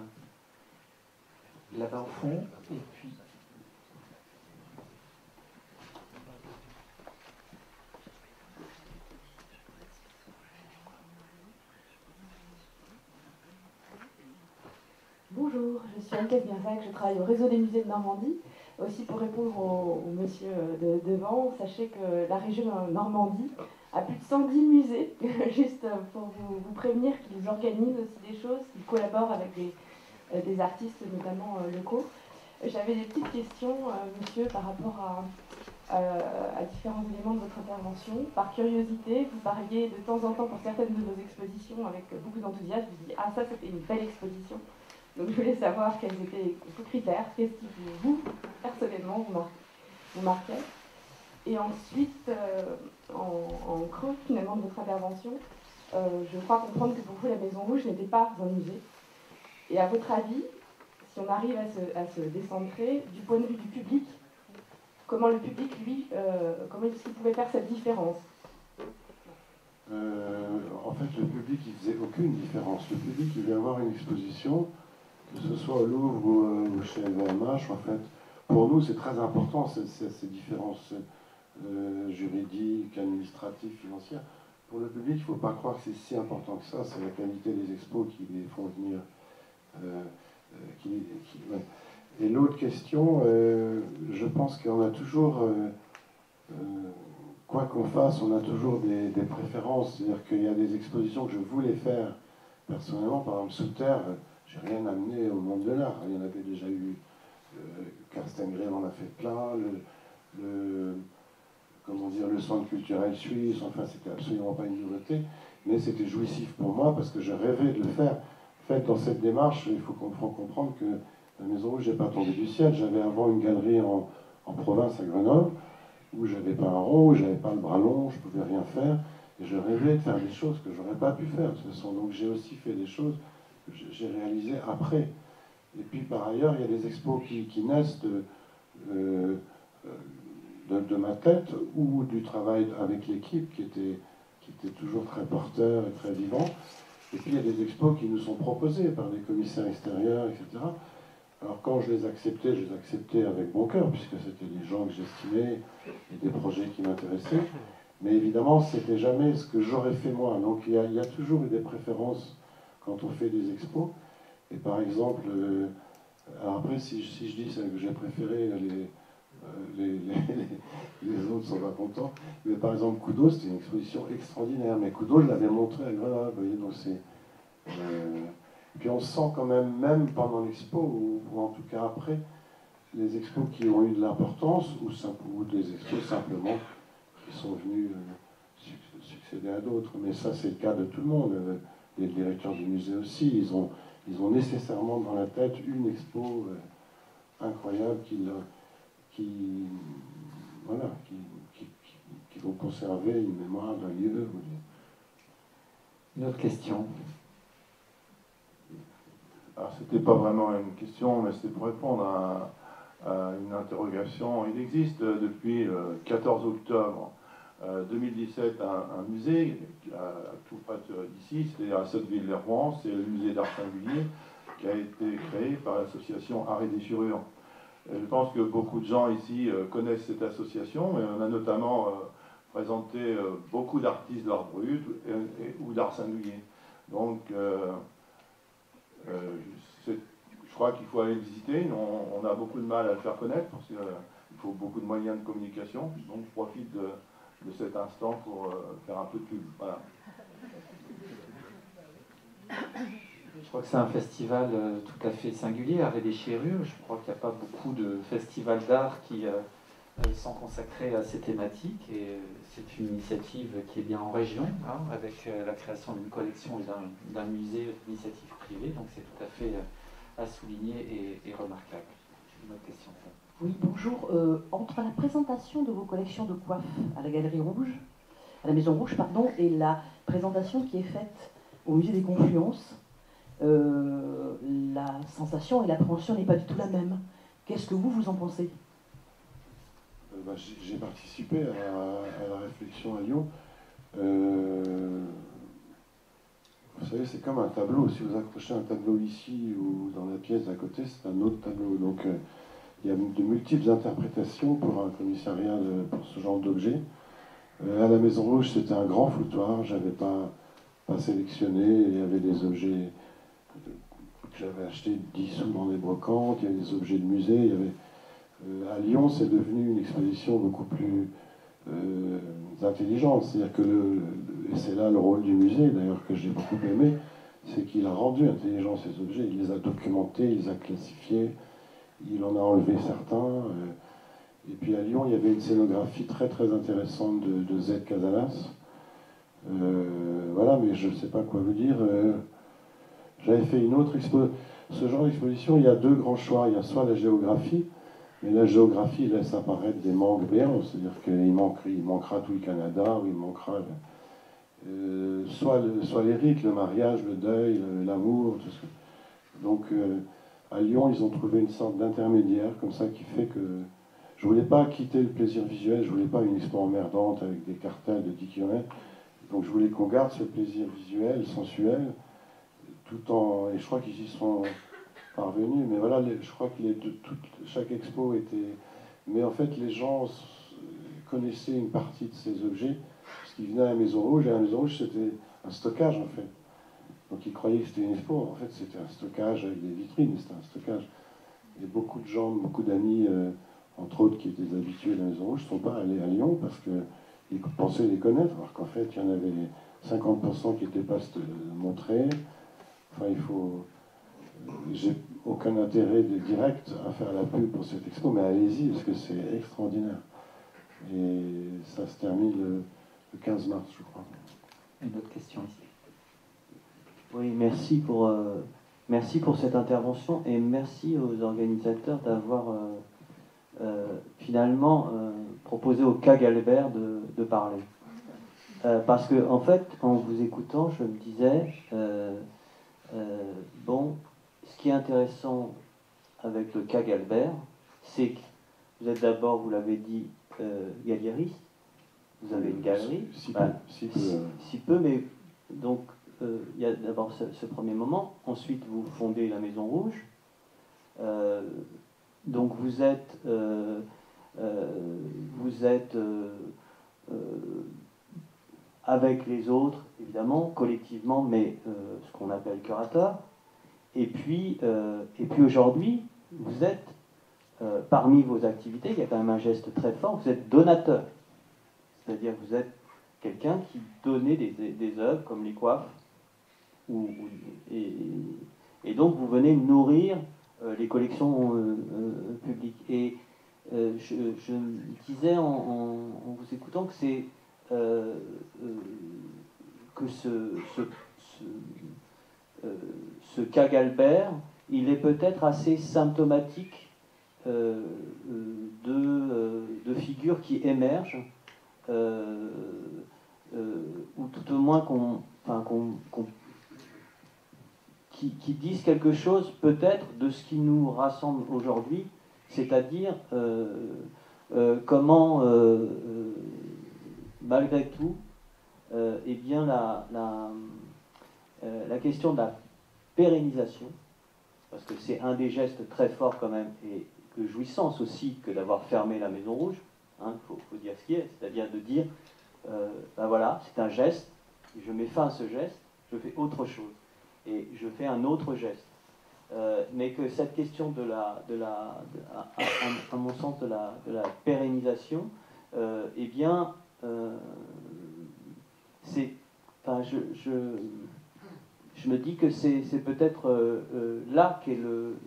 Là-bas au fond, et puis... Bonjour, je suis Anne-Casse Birzac, je travaille au réseau des musées de Normandie. Aussi pour répondre au monsieur devant, sachez que la région Normandie a plus de 110 musées, juste pour vous prévenir qu'ils organisent aussi des choses, qu'ils collaborent avec des artistes notamment locaux. J'avais des petites questions, monsieur, par rapport à différents éléments de votre intervention. Par curiosité, vous parliez de temps en temps pour certaines de vos expositions avec beaucoup d'enthousiasme. Vous dites, ah ça c'était une belle exposition. Donc je voulais savoir quels étaient vos critères, qu'est-ce qui vous, personnellement, vous marquait. Et ensuite, en creux finalement de votre intervention, je crois comprendre que pour vous la Maison Rouge n'était pas un musée. Et à votre avis, si on arrive à se décentrer du point de vue du public, comment le public, lui, comment est-ce qu'il pouvait faire cette différence? En fait, le public, il faisait aucune différence. Le public, il vient voir une exposition, que ce soit au Louvre ou chez LVMH, en fait. Pour nous, c'est très important, ces différences juridiques, administratives, financières. Pour le public, il ne faut pas croire que c'est si important que ça. C'est la qualité des expos qui les font venir. Ouais. Et l'autre question, je pense qu'on a toujours, quoi qu'on fasse, on a toujours des préférences. C'est-à-dire qu'il y a des expositions que je voulais faire personnellement, par exemple sous terre, j'ai rien amené au monde de l'art. Il y en avait déjà eu, Carstengreen en a fait plein, comment dire, le centre culturel suisse, enfin c'était absolument pas une nouveauté, mais c'était jouissif pour moi parce que je rêvais de le faire. En fait, dans cette démarche, il faut comprendre que la Maison Rouge n'est pas tombée du ciel. J'avais avant une galerie en province à Grenoble, où j'avais pas un rond, où j'avais pas le bras long, je pouvais rien faire, et je rêvais de faire des choses que j'aurais pas pu faire de toute façon. Donc j'ai aussi fait des choses que j'ai réalisées après. Et puis par ailleurs, il y a des expos qui naissent de ma tête ou du travail avec l'équipe qui était toujours très porteur et très vivant. Et puis il y a des expos qui nous sont proposés par des commissaires extérieurs, etc. Alors quand je les acceptais avec bon cœur, puisque c'était des gens que j'estimais et des projets qui m'intéressaient. Mais évidemment, c'était jamais ce que j'aurais fait moi. Donc il y a toujours eu des préférences quand on fait des expos. Et par exemple, alors après, si je dis que j'ai préféré, les autres sont pas contents. Mais par exemple, Kudo, c'était une exposition extraordinaire. Mais Kudo, je l'avais montré à Grenoble. Vous voyez, donc c'est... Puis on sent quand même pendant l'expo, ou en tout cas après, les expos qui ont eu de l'importance, ou des expos simplement qui sont venus succéder à d'autres. Mais ça, c'est le cas de tout le monde. Les directeurs du musée aussi, ils ont nécessairement dans la tête une expo incroyable qui vont conserver une mémoire d'un lieu. Une autre question. Alors, c'était pas vraiment une question, mais c'était pour répondre à une interrogation. Il existe depuis le 14 octobre 2017 un musée tout près d'ici, c'est à Sotteville-les-Rouen, c'est le musée d'art singulier qui a été créé par l'association Art et Déchirure. Et je pense que beaucoup de gens ici connaissent cette association, et on a notamment présenté beaucoup d'artistes d'art brut ou d'art singulier. Donc, je crois qu'il faut aller visiter. On a beaucoup de mal à le faire connaître parce qu'il faut beaucoup de moyens de communication, donc je profite de cet instant pour faire un peu de pub. Voilà. Je crois que c'est un festival tout à fait singulier, Art et Déchirure. Je crois qu'il n'y a pas beaucoup de festivals d'art qui sont consacrés à ces thématiques. Et c'est une initiative qui est bien en région, hein, avec la création d'une collection et d'un musée d'initiative privée. Donc c'est tout à fait à souligner et remarquable. J'ai une autre question. Oui, bonjour. Entre la présentation de vos collections de coiffes à la Galerie Rouge, à la Maison Rouge, pardon, et la présentation qui est faite au Musée des Confluences, la sensation et l'appréhension n'est pas du tout la même. Qu'est-ce que vous en pensez? J'ai participé à la réflexion à Lyon. Vous savez, c'est comme un tableau. Si vous accrochez un tableau ici ou dans la pièce d'à côté, c'est un autre tableau. Donc il y a de multiples interprétations pour un commissariat pour ce genre d'objet. À la Maison Rouge, c'était un grand foutoir. J'avais pas sélectionné. Il y avait des objets que j'avais achetés 10 sous dans les brocantes. Il y avait des objets de musée. Il y avait, à Lyon, c'est devenu une exposition beaucoup plus intelligente. C'est-à-dire que, et c'est là le rôle du musée, d'ailleurs, que j'ai beaucoup aimé, c'est qu'il a rendu intelligents ces objets. Il les a documentés, il les a classifiés, il en a enlevé certains. Et puis à Lyon, il y avait une scénographie très très intéressante de Z Casalas. Voilà, mais je ne sais pas quoi vous dire. J'avais fait une autre exposition. Ce genre d'exposition, il y a deux grands choix. Il y a soit la géographie, mais la géographie laisse apparaître des manques béants, c'est-à-dire qu'il manquera tout le Canada, ou il manquera soit les rites, le mariage, le deuil, l'amour, tout ça. Donc à Lyon, ils ont trouvé une sorte d'intermédiaire, comme ça, qui fait que je ne voulais pas quitter le plaisir visuel, je ne voulais pas une expo emmerdante avec des cartels de 10 km. Donc je voulais qu'on garde ce plaisir visuel, sensuel, tout en... Et je crois qu'ils y sont parvenus, mais voilà, je crois que chaque expo était... Mais en fait, les gens connaissaient une partie de ces objets, parce qu'ils venaient à la Maison Rouge, et à la Maison Rouge, c'était un stockage, en fait. Donc ils croyaient que c'était une expo, en fait, c'était un stockage avec des vitrines, c'était un stockage. Et beaucoup de gens, beaucoup d'amis, entre autres, qui étaient des habitués de la Maison Rouge, ne sont pas allés à Lyon, parce qu'ils pensaient les connaître, alors qu'en fait, il y en avait 50% qui n'étaient pas montrés. Enfin, il faut... J'ai aucun intérêt direct à faire la pub pour cette expo, mais allez-y, parce que c'est extraordinaire. Et ça se termine le 15 mars, je crois. Une autre question ici. Oui, merci pour cette intervention et merci aux organisateurs d'avoir finalement proposé au CAG Albert de parler. Parce que, en fait, en vous écoutant, je me disais, bon, ce qui est intéressant avec le CAG Albert, c'est que vous êtes d'abord, vous l'avez dit, galériste, vous avez une galerie, si peu, mais donc il y a d'abord ce premier moment, ensuite vous fondez la Maison Rouge, donc vous êtes avec les autres, évidemment, collectivement, mais ce qu'on appelle curateur. Et puis aujourd'hui, vous êtes, parmi vos activités, il y a quand même un geste très fort, vous êtes donateur. C'est-à-dire que vous êtes quelqu'un qui donnait des œuvres comme les coiffes, et donc vous venez nourrir les collections publiques. Et je me disais en vous écoutant que c'est que ce CAG Albert, il est peut-être assez symptomatique de figures qui émergent, ou tout au moins qui disent quelque chose peut-être de ce qui nous rassemble aujourd'hui, c'est-à-dire comment, malgré tout, eh bien la question de la pérennisation, parce que c'est un des gestes très forts quand même, et de jouissance aussi que d'avoir fermé la Maison Rouge, hein, faut dire ce qui est, c'est-à-dire de dire, ben voilà, c'est un geste, je mets fin à ce geste, je fais autre chose, et je fais un autre geste. mais que cette question à mon sens, de la pérennisation, eh bien, enfin, je me dis que c'est peut-être là qu'est le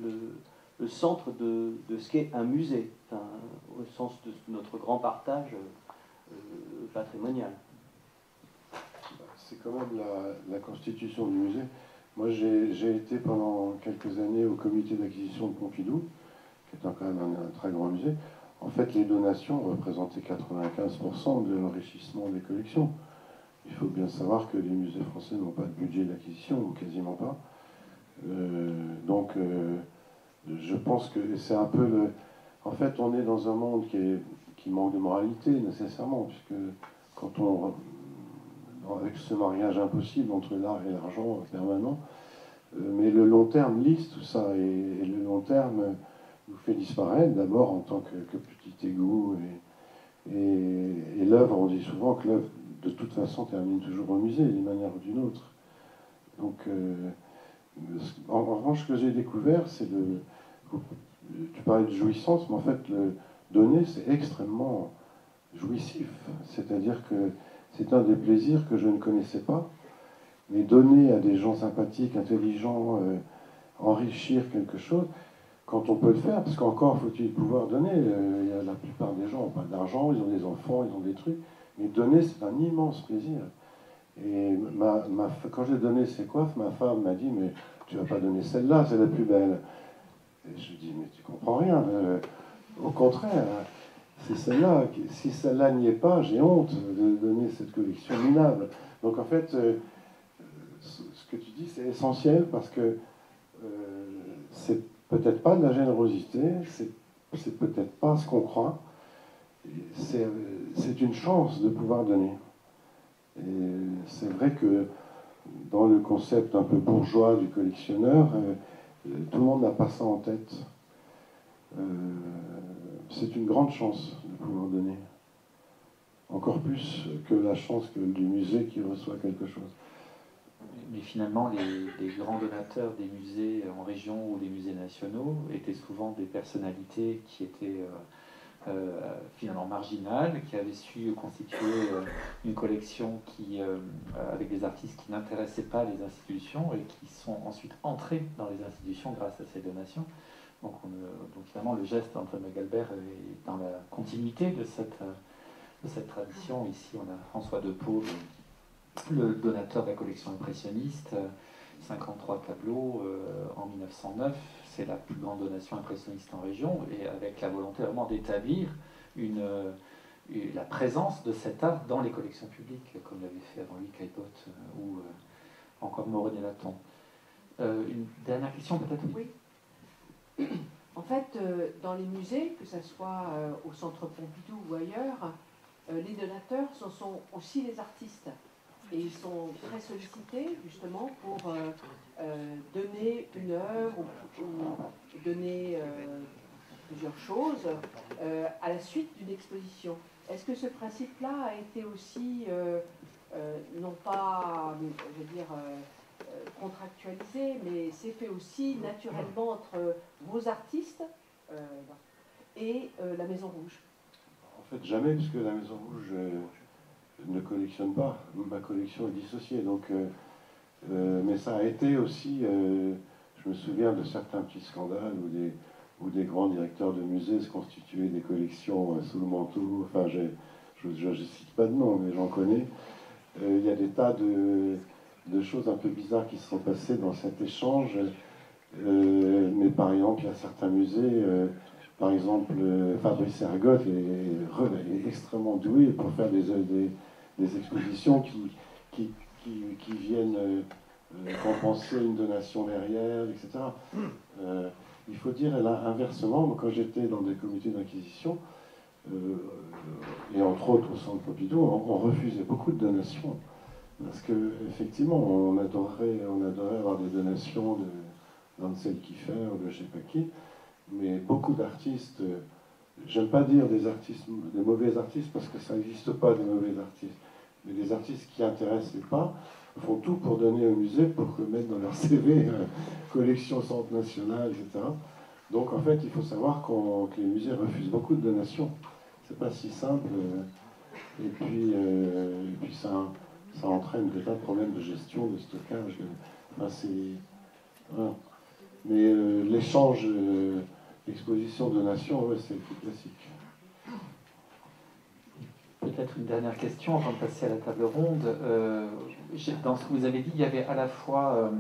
centre de ce qu'est un musée, enfin, au sens de notre grand partage patrimonial. C'est quand même la constitution du musée. Moi, j'ai été pendant quelques années au comité d'acquisition de Pompidou, qui est quand même un très grand musée. En fait, les donations représentaient 95% de l'enrichissement des collections. Il faut bien savoir que les musées français n'ont pas de budget d'acquisition, ou quasiment pas. Donc, je pense que c'est un peu le... En fait, on est dans un monde qui manque de moralité, nécessairement, puisque quand on... avec ce mariage impossible entre l'art et l'argent permanent, mais le long terme lisse tout ça, et le long terme nous fait disparaître, d'abord en tant que petit égout, et l'œuvre, on dit souvent que l'œuvre, de toute façon, termine toujours au musée, d'une manière ou d'une autre. Donc, en revanche, ce que j'ai découvert, c'est tu parlais de jouissance, mais en fait, le donner, c'est extrêmement jouissif. C'est-à-dire que c'est un des plaisirs que je ne connaissais pas. Mais donner à des gens sympathiques, intelligents, enrichir quelque chose, quand on peut le faire, parce qu'encore faut-il pouvoir donner. La plupart des gens n'ont pas d'argent, ils ont des enfants, ils ont des trucs. Mais donner, c'est un immense plaisir. Et quand j'ai donné ces coiffes, ma femme m'a dit, mais tu vas pas donner celle-là, c'est la plus belle. Et je lui dis, mais tu comprends rien. Au contraire, c'est celle-là. Si celle-là n'y est pas, j'ai honte de donner cette collection minable. Donc en fait, ce que tu dis, c'est essentiel parce que c'est peut-être pas de la générosité, c'est peut-être pas ce qu'on croit. C'est une chance de pouvoir donner. Et c'est vrai que dans le concept un peu bourgeois du collectionneur, tout le monde n'a pas ça en tête. C'est une grande chance de pouvoir donner. Encore plus que la chance du musée qui reçoit quelque chose. Mais finalement, les grands donateurs des musées en région ou des musées nationaux étaient souvent des personnalités qui étaient finalement marginales, qui avaient su constituer une collection avec des artistes qui n'intéressaient pas les institutions et qui sont ensuite entrés dans les institutions grâce à ces donations. Donc finalement, le geste d'Antoine Galbert est dans la continuité de cette tradition. Ici, on a François Depaul, le donateur de la collection impressionniste, 53 tableaux en 1909. C'est la plus grande donation impressionniste en région, et avec la volonté vraiment d'établir la présence de cet art dans les collections publiques, comme l'avait fait avant lui Caillebotte ou encore Moreau et Laton. Une dernière question peut-être? Oui. En fait, dans les musées, que ce soit au Centre Pompidou ou ailleurs, les donateurs, ce sont aussi les artistes. Et ils sont très sollicités justement pour donner une œuvre ou donner plusieurs choses à la suite d'une exposition. Est-ce que ce principe-là a été aussi, non pas, je veux dire, contractualisé, mais c'est fait aussi naturellement entre vos artistes et la Maison Rouge? En fait, jamais, puisque la Maison Rouge ne collectionne pas. Ma collection est dissociée. Donc, mais ça a été aussi, je me souviens de certains petits scandales où des grands directeurs de musées se constituaient des collections sous le manteau. Enfin, je ne cite pas de nom, mais j'en connais. Il y a des tas de choses un peu bizarres qui se sont passées dans cet échange. Mais par exemple, il y a certains musées, par exemple, Fabrice Ergotte est extrêmement doué pour faire des expositions qui viennent compenser une donation derrière, etc. Il faut dire, inversement, quand j'étais dans des comités d'inquisition, et entre autres au Centre Pompidou, on refusait beaucoup de donations. Parce qu'effectivement, on adorerait avoir des donations d'Ansel Kiefer ou de je ne sais pas qui, mais beaucoup d'artistes, j'aime pas dire des mauvais artistes, parce que ça n'existe pas de mauvais artistes, mais des artistes qui n'intéressent pas, font tout pour donner au musée, pour mettre dans leur CV collection Centre National, etc. Donc en fait, il faut savoir que les musées refusent beaucoup de donations. C'est pas si simple. Et puis ça entraîne des tas de problèmes de gestion, de stockage. Voilà. Mais l'échange, l'exposition, donation, ouais, c'est le plus classique. Peut-être une dernière question avant de passer à la table ronde. Dans ce que vous avez dit, il y avait à la fois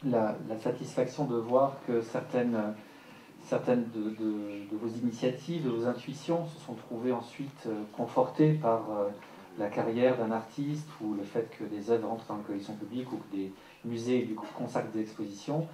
la satisfaction de voir que certaines de vos initiatives, de vos intuitions se sont trouvées ensuite confortées par la carrière d'un artiste ou le fait que des œuvres entrent dans la collection publique ou que des musées du coup consacrent des expositions.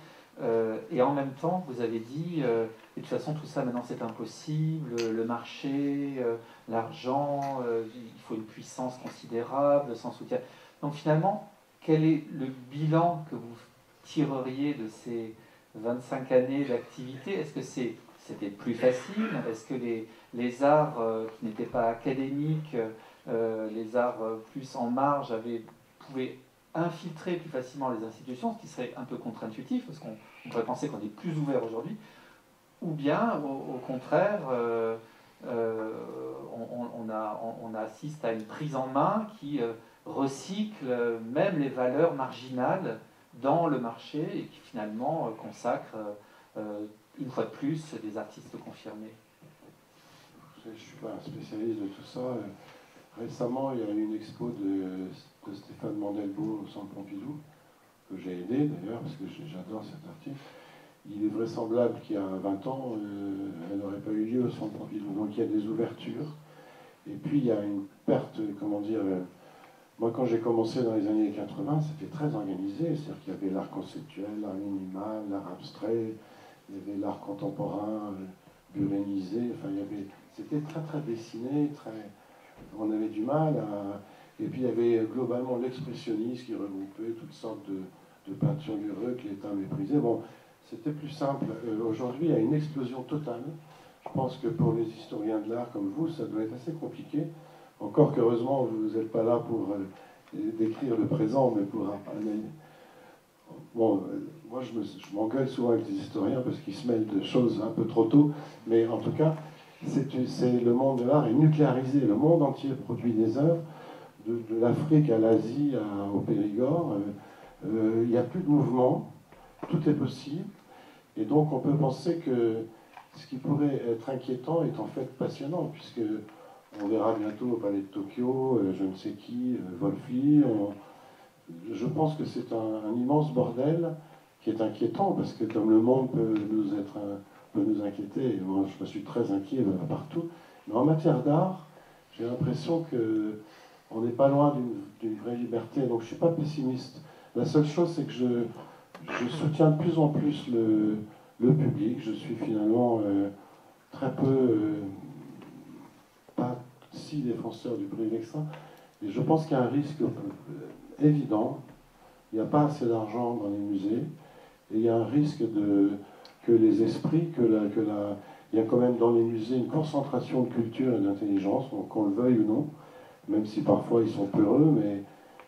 Et en même temps, vous avez dit, et de toute façon tout ça maintenant c'est impossible, le marché, l'argent, il faut une puissance considérable, sans soutien. Donc finalement, quel est le bilan que vous tireriez de ces 25 années d'activité? Est-ce que c'était plus facile? Est-ce que les arts qui n'étaient pas académiques, les arts plus en marge, pouvaient infiltrer plus facilement les institutions, ce qui serait un peu contre-intuitif, parce qu'on pourrait penser qu'on est plus ouvert aujourd'hui, ou bien, au contraire, on assiste à une prise en main qui recycle même les valeurs marginales dans le marché et qui finalement consacre une fois de plus des artistes confirmés. Je ne suis pas un spécialiste de tout ça. Récemment, il y a eu une expo de Stéphane Mandelbault au Centre Pompidou, que j'ai aidé d'ailleurs, parce que j'adore cet artiste. Il est vraisemblable qu'il y a 20 ans, elle n'aurait pas eu lieu au Centre Pompidou. Donc il y a des ouvertures. Et puis il y a une perte, comment dire... moi, quand j'ai commencé dans les années 80, c'était très organisé. C'est-à-dire qu'il y avait l'art conceptuel, l'art minimal, l'art abstrait, il y avait l'art contemporain, burénisé. Enfin, c'était très, très dessiné, on avait du mal à... Et puis il y avait globalement l'expressionnisme qui regroupait toutes sortes de peintures du que l'État méprisait. Bon, c'était plus simple. Aujourd'hui, il y a une explosion totale. Je pense que pour les historiens de l'art comme vous, ça doit être assez compliqué. Encore qu'heureusement, vous n'êtes pas là pour décrire le présent, mais pour analyser. Bon, moi je m'engueule souvent avec les historiens parce qu'ils se mêlent de choses un peu trop tôt, mais en tout cas, le monde de l'art est nucléarisé. Le monde entier produit des œuvres, de l'Afrique à l'Asie, au Périgord. Il n'y a plus de mouvement, tout est possible. Et donc on peut penser que ce qui pourrait être inquiétant est en fait passionnant, puisque on verra bientôt au Palais de Tokyo, je ne sais qui, Wolfi. Je pense que c'est un immense bordel qui est inquiétant, parce que comme le monde peut nous inquiéter, et moi je suis très inquiet partout, mais en matière d'art, j'ai l'impression qu'on n'est pas loin d'une vraie liberté, donc je ne suis pas pessimiste. La seule chose, c'est que je soutiens de plus en plus le public. Je suis finalement très peu, pas si défenseur du privé que ça, et je pense qu'il y a un risque évident. Il n'y a pas assez d'argent dans les musées, et il y a un risque que les esprits, il y a quand même dans les musées une concentration de culture et d'intelligence, qu'on le veuille ou non, même si parfois ils sont peureux, mais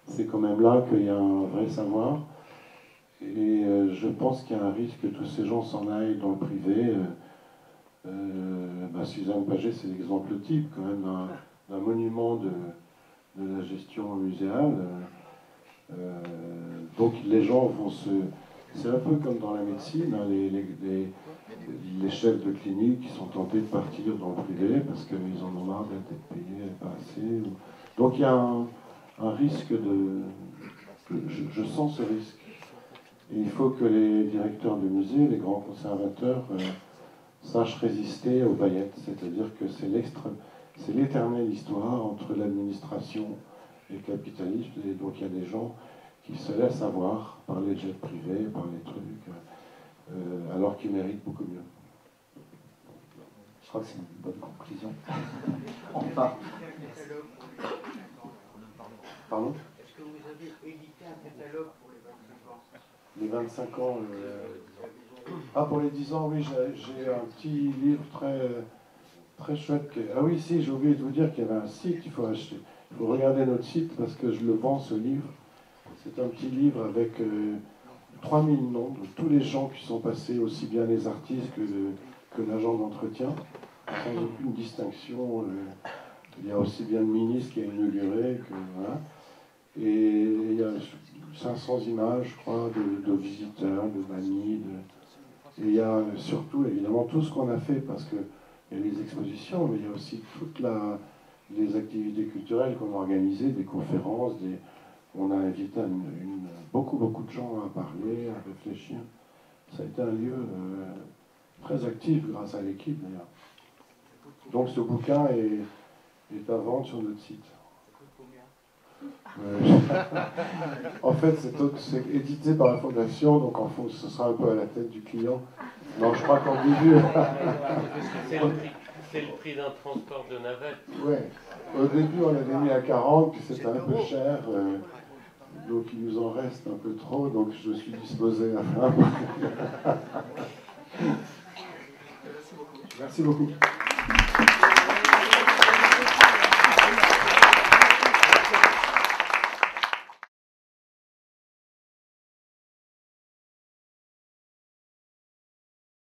c'est quand même là qu'il y a un vrai savoir. Et je pense qu'il y a un risque que tous ces gens s'en aillent dans le privé. Suzanne Paget, c'est l'exemple type quand même d'un monument de la gestion muséale. Donc les gens vont c'est un peu comme dans la médecine, hein, les chefs de clinique qui sont tentés de partir dans le privé parce qu'ils en ont marre d'être payés pas assez. Donc il y a un risque je sens ce risque. Et il faut que les directeurs de musées, les grands conservateurs, sachent résister aux paillettes. C'est-à-dire que c'est l'éternelle histoire entre l'administration et le capitalisme. Et donc il y a des gens qui se laissent avoir par les jets privés, par les trucs, alors qu'ils méritent beaucoup mieux. Je crois que c'est une bonne conclusion. Enfin. Pardon ? Est-ce que vous avez édité un catalogue pour les 25 ans pour les 10 ans, oui, j'ai un petit livre très, très chouette. Ah oui, si, j'ai oublié de vous dire qu'il y avait un site, il faut acheter. Il faut regarder notre site parce que je le vends, ce livre. C'est un petit livre avec 3000 noms de tous les gens qui sont passés, aussi bien les artistes que l'agent d'entretien, sans aucune distinction. Il y a aussi bien le ministre qui a inauguré que voilà. Et il y a 500 images, je crois, de visiteurs, de bannis. Et il y a surtout, évidemment, tout ce qu'on a fait, parce qu'il y a les expositions, mais il y a aussi toutes les activités culturelles qu'on a organisées, des conférences, on a invité beaucoup de gens à parler, à réfléchir. Ça a été un lieu très actif grâce à l'équipe, d'ailleurs. Donc ce bouquin est à vendre sur notre site. En fait, c'est édité par la fondation, donc en fait, ce sera un peu à la tête du client. Non, je crois qu'en début... C'est le prix d'un transport de navette. Ouais. Au début, on l'avait mis à 40, puis c'était un peu cher. Donc il nous en reste un peu trop, donc je suis disposé à faire un peu. Merci beaucoup.